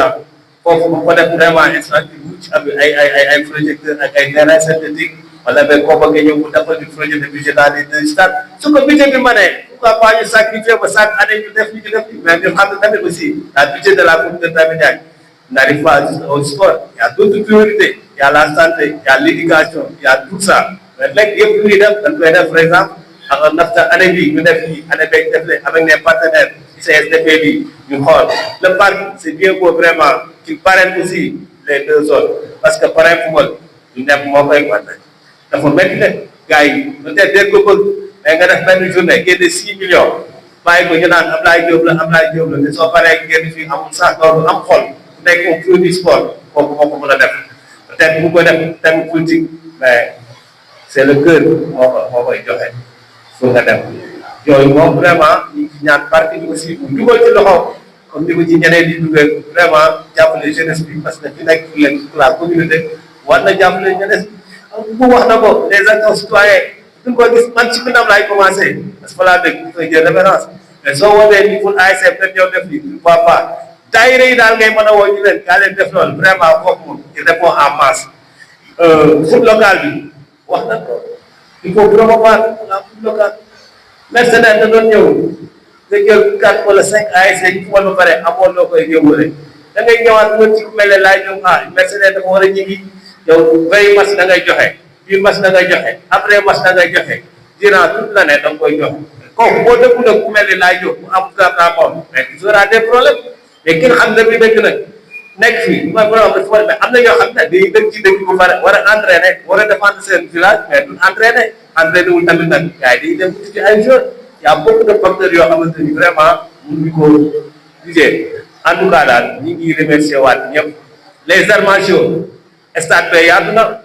foofu mu ko def vraiment infrastructure bu ci am ay projecteurs ak ay terrain synthétique wala ba kooku nga ñëw mu defal du projet de budget dans les 2 stades su ko budget bi ma ne pourquoi pas ñu sacrifier ba chaque année ñu def mais ñu xam ne tamit aussi la budget de la commune de Taïba n'arrive pas au sport il y a d'autres priorités il y a la santé il y a l'éducation il y a tout ça mais léegi yëpp lu ñuy def dañ koy def par exemple ak nafta année bi ñu def lii année beeg def leen avec les partenaires CSDP bi ñu xool le parc c'est bien beau vraiment qu'il parraine aussi les 2 zones parce que parrain football ñu nekk moo koy wàññi dafa métti de gars yi peut-être dégg ko bëgg mais nga def benn journée génne 6 millions bàyyi ko ñu naan Ablaye Diop la te soo paree génn fii amul sax loolu am xol bu nekk au produit sport kooku moo ko mën a def peut-être bu ko def thème politique mais c'est le cœur moo koy joxe pour nga dem yooyu moom vraiment ñu ngi ñaan parti bi aussi bu dugal ci loxo comme ni ko ci ñeneen di duggee vraiment jàppale jeunesse bi parce que fi nekk pour leen pour la communauté war na jàppale jeunesse bu wax na ko les acteurs citoyens duñ ko gis man ci ginnaaw laay commencé parce que balaa dëgg koy jël référence mais soo wootee ni pour ASC peut-être ñëw def li pourquoi pas daayira yi daal ngay mën a woo ñu leen kaa leen def loolu vraiment foofu moom il répond en masse foot local bi wax na ko il faut promouvoir la foot locale mercenaire da doon ñëw nga jël 4 wala 5 ASC yi fu ba pare amoon loo koy yóbbule da ngay ñëwaat nga ci ku mel ne laay ñëw mercenaire dafa war a ñigi yow veille match da ngay joxe bii match da ngay joxe après match da ngay joxe durant toute l'année da nga koy joxe kooku boo dëkku nag ku mel ne laay jóg mu am gàllankoor moom mais il y aura des problèmes mais ki nga xam ne bi dëkk nag nekk fii mooy borom dafa mais am na ñoo xam ne dañuy dëkk ci dëkk bu pare war a entraîner war a défendre seen village mais duñ entraîner wul tamit nag gars yi dañuy dem ci ay joueurs y a beaucoup de facteurs yoo xamante ni vraiment mënuñu ko gisee en tout cas daal ñu ngi remercier waat ñëpp les arts martiaux stade bi yaatu na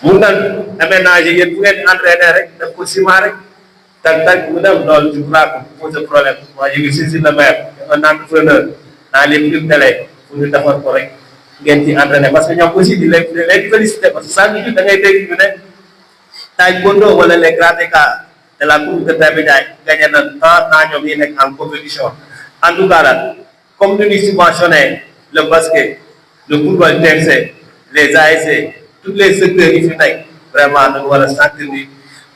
mun nañ aménager yéen bu ngeen entraîner rek def ko ciment rek tag mu dem loolu je crois que pose problème moi je ngi saisir le maire un entrepreneur dans les plus télé pour ñu defar ko rek ngeen ci entraîner parce que ñoom aussi di leen féliciter parce que saa ñu da ngay dégg ñu ne taekwondo wala les karatéka de la communauté Taïba gagné na tant ñoom yi nekk en compétition en tout cas daal comme nous ñuy subventionner le basket le football TFC les ASC tous les secteurs yi fi nekk vraiment dañu war a sentir ni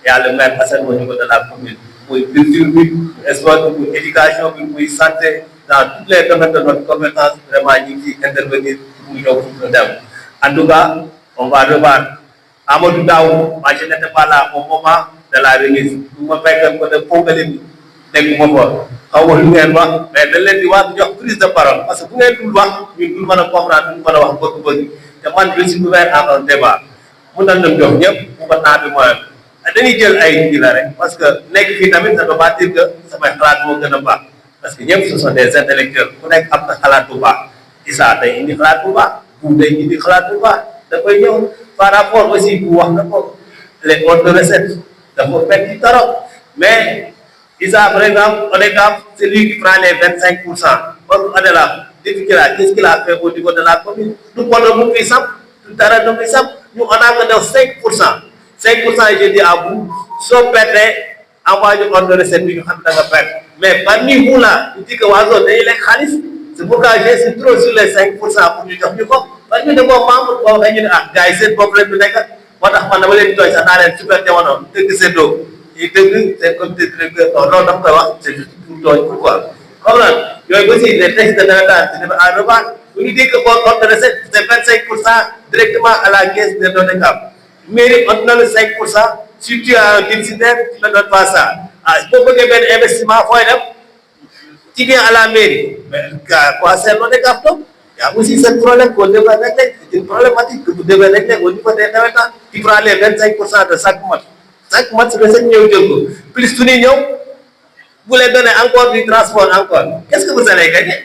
y a le maire Assane au niveau de la commune muy culture bi sport bi muy éducation bi muy santé dans tous les domaines de notre compétence vraiment ñu ngi ciy intervenir pour mu ñëw pour dem en tout cas on va revoir Amadou Daou moi je n'étais pas là au moment de la remise bu ma fekkoon ko de Pongalim dégg ma ko xaw ma lu ngeen wax mais dañ leen di wax jox prise de parole parce que bu ngeen dul wax ñun duñ mën a comprendre duñ mën a wax bëgg-bëgg te man je suis ouvert à un débat mun nañ leen jox ñëpp bu ko temps bi mooy dañuy jël ay kii la rek parce que nekk fii tamit ça ne veut pas dire que samay xalaat moo gën a baax parce que ñëpp ce sont des intellectuels ku nekk am na xalaat bu baax Issa day indi xalaat bu baax bu day indi xalaat bu baax da koy ñëw par rapport aussi bu wax na ko les ordres de recette dafa metti trop mais Issa par exemple on est c'est lui qui prend les 25%. Comme Adela, depuis qu'est-ce qu'il a fait au niveau de la commune? Nous prenons nous qui sommes, tout à l'heure nous qui sommes, nous on a que 5%. 5% je dis à vous, sauf perdre, envoyez ordre de recette, nous avons perdu. Mais parmi vous là, vous dites que vous avez les khalis, c'est pourquoi j'ai trop sur les 5% pour nous dire mieux quoi. Parce que nous avons membres pour gagner à gagner problème de l'école. Moi, je vais vous dire que ça n'a rien super diamant, c'est d'eau. Et c'est comme des trucs, non, c'est juste pour toi, pourquoi? Comment? Yooyu aussi les textes de l'État, c'est à revoir. Vous nous dites que votre ordre de recette, c'est 25% directement à la caisse de l'ONECAP. Mais on donne le 5%, si tu as un déficitaire, tu ne donnes pas ça. Si vous avez un investissement, tu viens à la mairie. Mais quoi, c'est l'ONECAP, non? Il y a aussi ce problème qu'on devrait régler. C'est une problématique que vous devez régler au niveau des États. Tu prends les 25% de chaque mois. Chaque mois, c'est le plus tout le monde. Vous les donnez encore du transport encore. Qu'est-ce que vous allez gagner?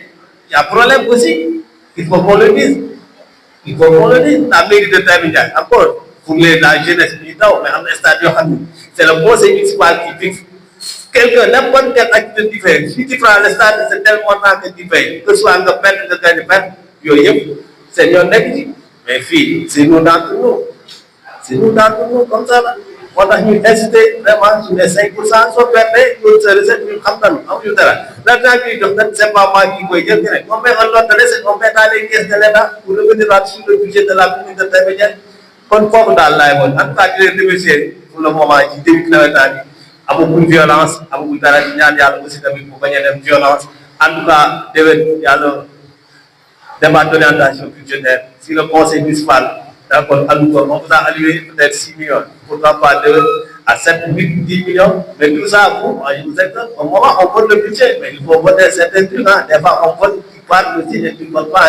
Il y a un problème aussi. Il faut qu'on le dise. Il faut qu'on le dise. La mairie de Taïba, encore, pour la jeunesse militaire, c'est le conseil municipal qui fixe. Quelqu'un, n'importe quelle activité tu fais. Si tu prends le stade, c'est tel montant que tu payes. Que ce soit un perte, que tu payes, c'est notre négligence. Mais filles, c'est nous d'entre nous. C'est nous d'entre nous comme ça. On a incité vraiment sur les 5%, sauf perdre, nous se recette, nous savons, l'argent qui donne, c'est pas moi qui vais dire, on met un lot de recettes, on met dans les caisses de l'État pour revenir sur le budget de la commune de Taïba. Conforme dans la en tout cas, je les remercie pour le moment, qui débute l'État. À beaucoup de violence, à beaucoup de il y a aussi pour gagner de violence. En tout cas, il y a le débat d'orientation budgétaire. Si le conseil municipal, d'accord, on vous a alloué peut-être 6 millions, pourquoi pas 2 à 7, 8, 10 millions, mais tout ça, vous, je vous ai au moment où on vote le budget, mais il faut voter certains trucs, des fois on vote qui parle aussi, et qui ne vote pas,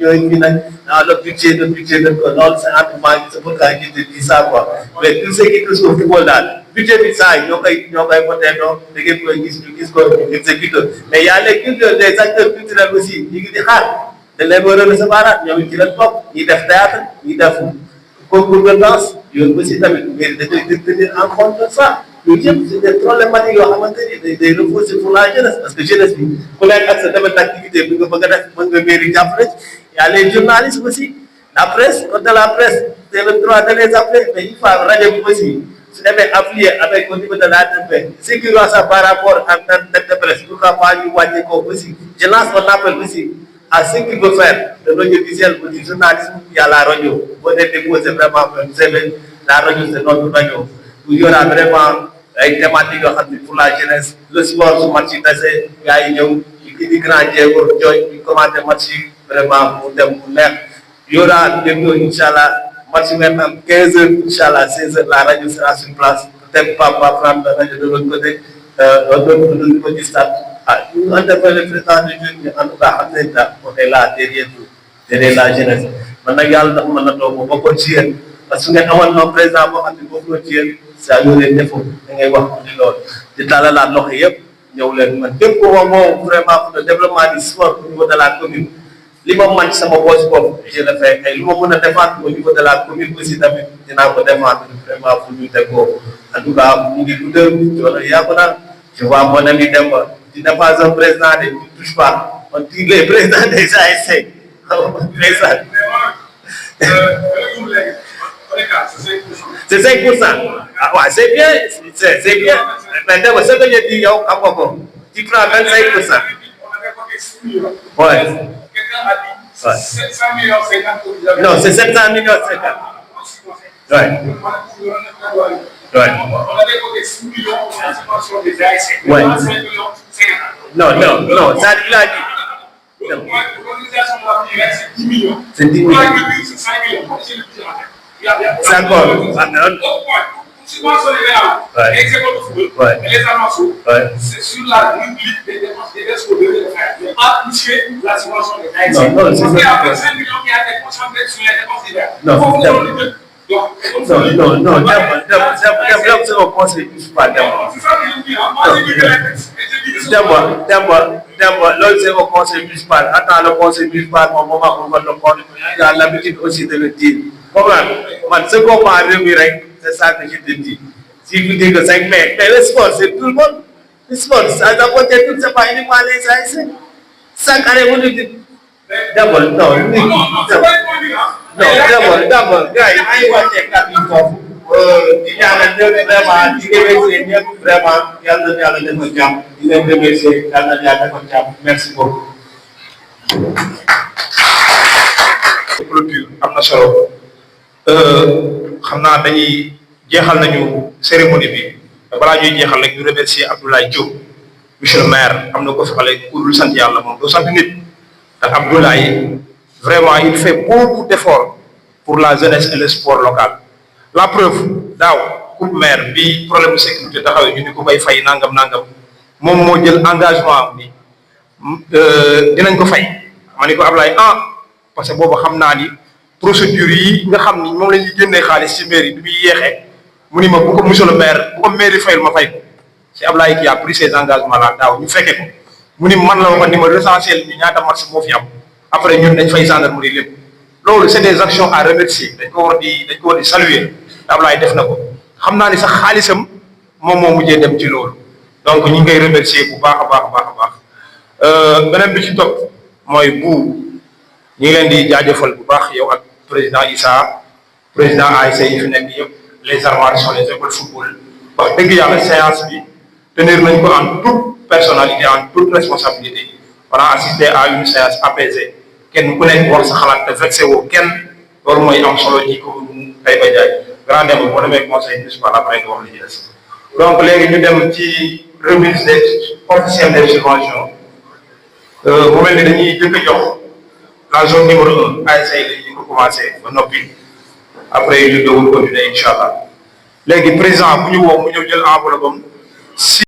dans le budget, c'est un c'est pourquoi je te dis ça, quoi. Mais tout ce qui touche au football là, budget de ça, ils ont voté, non, ils exécutent. Mais il y a les cultures, des acteurs culturels aussi, ils disent, de l'évolution de ce barat, il y a une kilomètre pop, il y a des théâtres, il y a des concours de danse, il y a aussi mais de tenir en compte de ça. loolu yëpp c'est des problématiques yoo xamante ni day reposer pour la jeunesse parce que jeunesse bi ku nekk ak sa domaine d'activité bi nga bëgg a def mën nga mairie jàppale y a les journalistes aussi la presse code de la presse c'est le droit de les appeler mais il faut rajo bi aussi su demee appuyer avec au niveau de l'ARTP sécuriser ça par rapport ak date de presse pourquoi pas ñu wàññi ko aussi je lance un appel aussi à ceux qui veulent faire de l'audiovisuel ou du journalisme il y a la radio boo dee déposé vraiment vous savez la radio c'est notre radio où il y aura vraiment ay thématiques yoo xam ne pour la jeunesse le sport su match yi tase gars yi ñëw di grand jéego jooy di commenter match yi vraiment mu dem mu neex il y aura bientôt inchallah match yi même am 15 heures inchallah 16 heures la radio sera sur place peut-être pas prendre la radio de l'autre côté de l'autre côté du stade ah ñu interpellé le président du jeune en tout cas xam nañ daal on est là derrière la jeunesse man nag yàlla dafa mën na toog ba bokkoon ci yéen parce que su ngeen amoon noonu président boo xam ne bokkoon ci yéen saa yoo leen defoo da ngay wax ci loolu di tàllalaat loxo yëpp ñëw leen man képp ko wax moom vraiment pour le développement du sport au niveau de la commune li ma man sama bopp bopp je le fais et li ma mën a défendre au niveau de la commune aussi tamit dinaa ko défendre vraiment pour ñu teg ko en tout cas mu ngi guddal coono yàgg na je vois mon ami Demba il n'est pas un président de qui ne touche pas on dit les présidents des ASC c'est 5%. Ah ouais, c'est bien, c'est bien. Mais ce que je dis, tu prends 25%. Ouais. Quelqu'un a dit 700 millions, 50. Non, c'est 700 millions, 50. Ouais. Ouais. On avait coté 6 millions pour la subvention des ASC. Ouais. 5 millions, 50. Non, ça il a dit. L'organisation de la prière, c'est 10 millions. C'est 10 millions. C'est 5 millions. C'est encore. Subventionner les exemples de football, et les avances, c'est sur la rubrique des dépenses des restes que vous devez faire. Mais pas toucher la subvention des ASC. Parce qu'il y a 5 millions qui a été concentré sur les dépenses d'hiver. C'est au conseil municipal. C'est ça que je dis. Moi, j'ai dit que les textes. D'abord, là, c'est au conseil municipal. Attends, le conseil municipal, au moment où on le prend, il a l'habitude aussi de le dire. Ce qu'on va revenir, c'est ça que je te dis. Si vous dites que 5 mètres, mais le sport, c'est tout le monde. Le sport, ça a apporté tout, c'est pas uniquement les ASC. Chaque année, vous nous dites. D'abord, d'abord, gars, il va checker la vie foofu. Di ñaanal ñëpp vraiment di remercier ñëpp vraiment yàlla na yàlla defal jàmm di leen remercier yàlla na yàlla defal jàmm merci beaucoup. clôture am na solo xam naa dañuy jeexal nañu cérémonie bi balaa ñuy jeexal rek ñu remercier Abdoulaye Diop monsieur le maire am na ko fi xale ku dul sant yàlla moom doo sant nit ndax Abdoulaye vraiment il fait beaucoup d'efforts pour la jeunesse et le sport local. La preuve daaw coupe maire bi problème de sécurité taxawee ñu ni ko bay fay nangam moom moo jël engagement ni dinañ ko fay ma ni ko Ablaye parce que boobu xam naa ni procédure yi nga xam ni moom la ñuy génnee xaalis ci mairie bi muy yéexee mu ni ma bu ko monsieur le maire bu ko mairie fayal ma fay ko c'est Ablaye qui a pris ces engagements là daaw ñu fekkee ko mu ni man la waxoon ni ma l'essentiel ni ñaata match moo fi am après ñun dañ fay gendarmerie lépp loolu c'est des actions à remercier dañ ko war di saluer Ablaye def na ko xam naa ni sax xaalisam moom moo mujjee dem ci loolu donc ñu ngi koy remercier bu baax a baax beneen bi ci topp mooy ñu ngi leen di jaajëfal bu baax yow ak président Issa président ASC yi fi nekk yëpp les armoires sont les écoles football wax dëgg yàlla séance bi tenir nañ ko en toute personnalité en toute responsabilité on a assisté à une séance apaisée kenn ku nekk wax sa xalaat te vexé woo kenn loolu mooy am solo ci commune Taïba Ndiaye grand débat boo demee conseil municipal après nga wax li ci des donc léegi ñu dem ci remise des officielle des subventions mu mel ni dañuy jëkk a jox la zone numéro 1 ASC yi ñu ko commencé ba noppi après ñu doon continuer incha allah léegi président bu ñu woo mu ñëw jël enveloppe am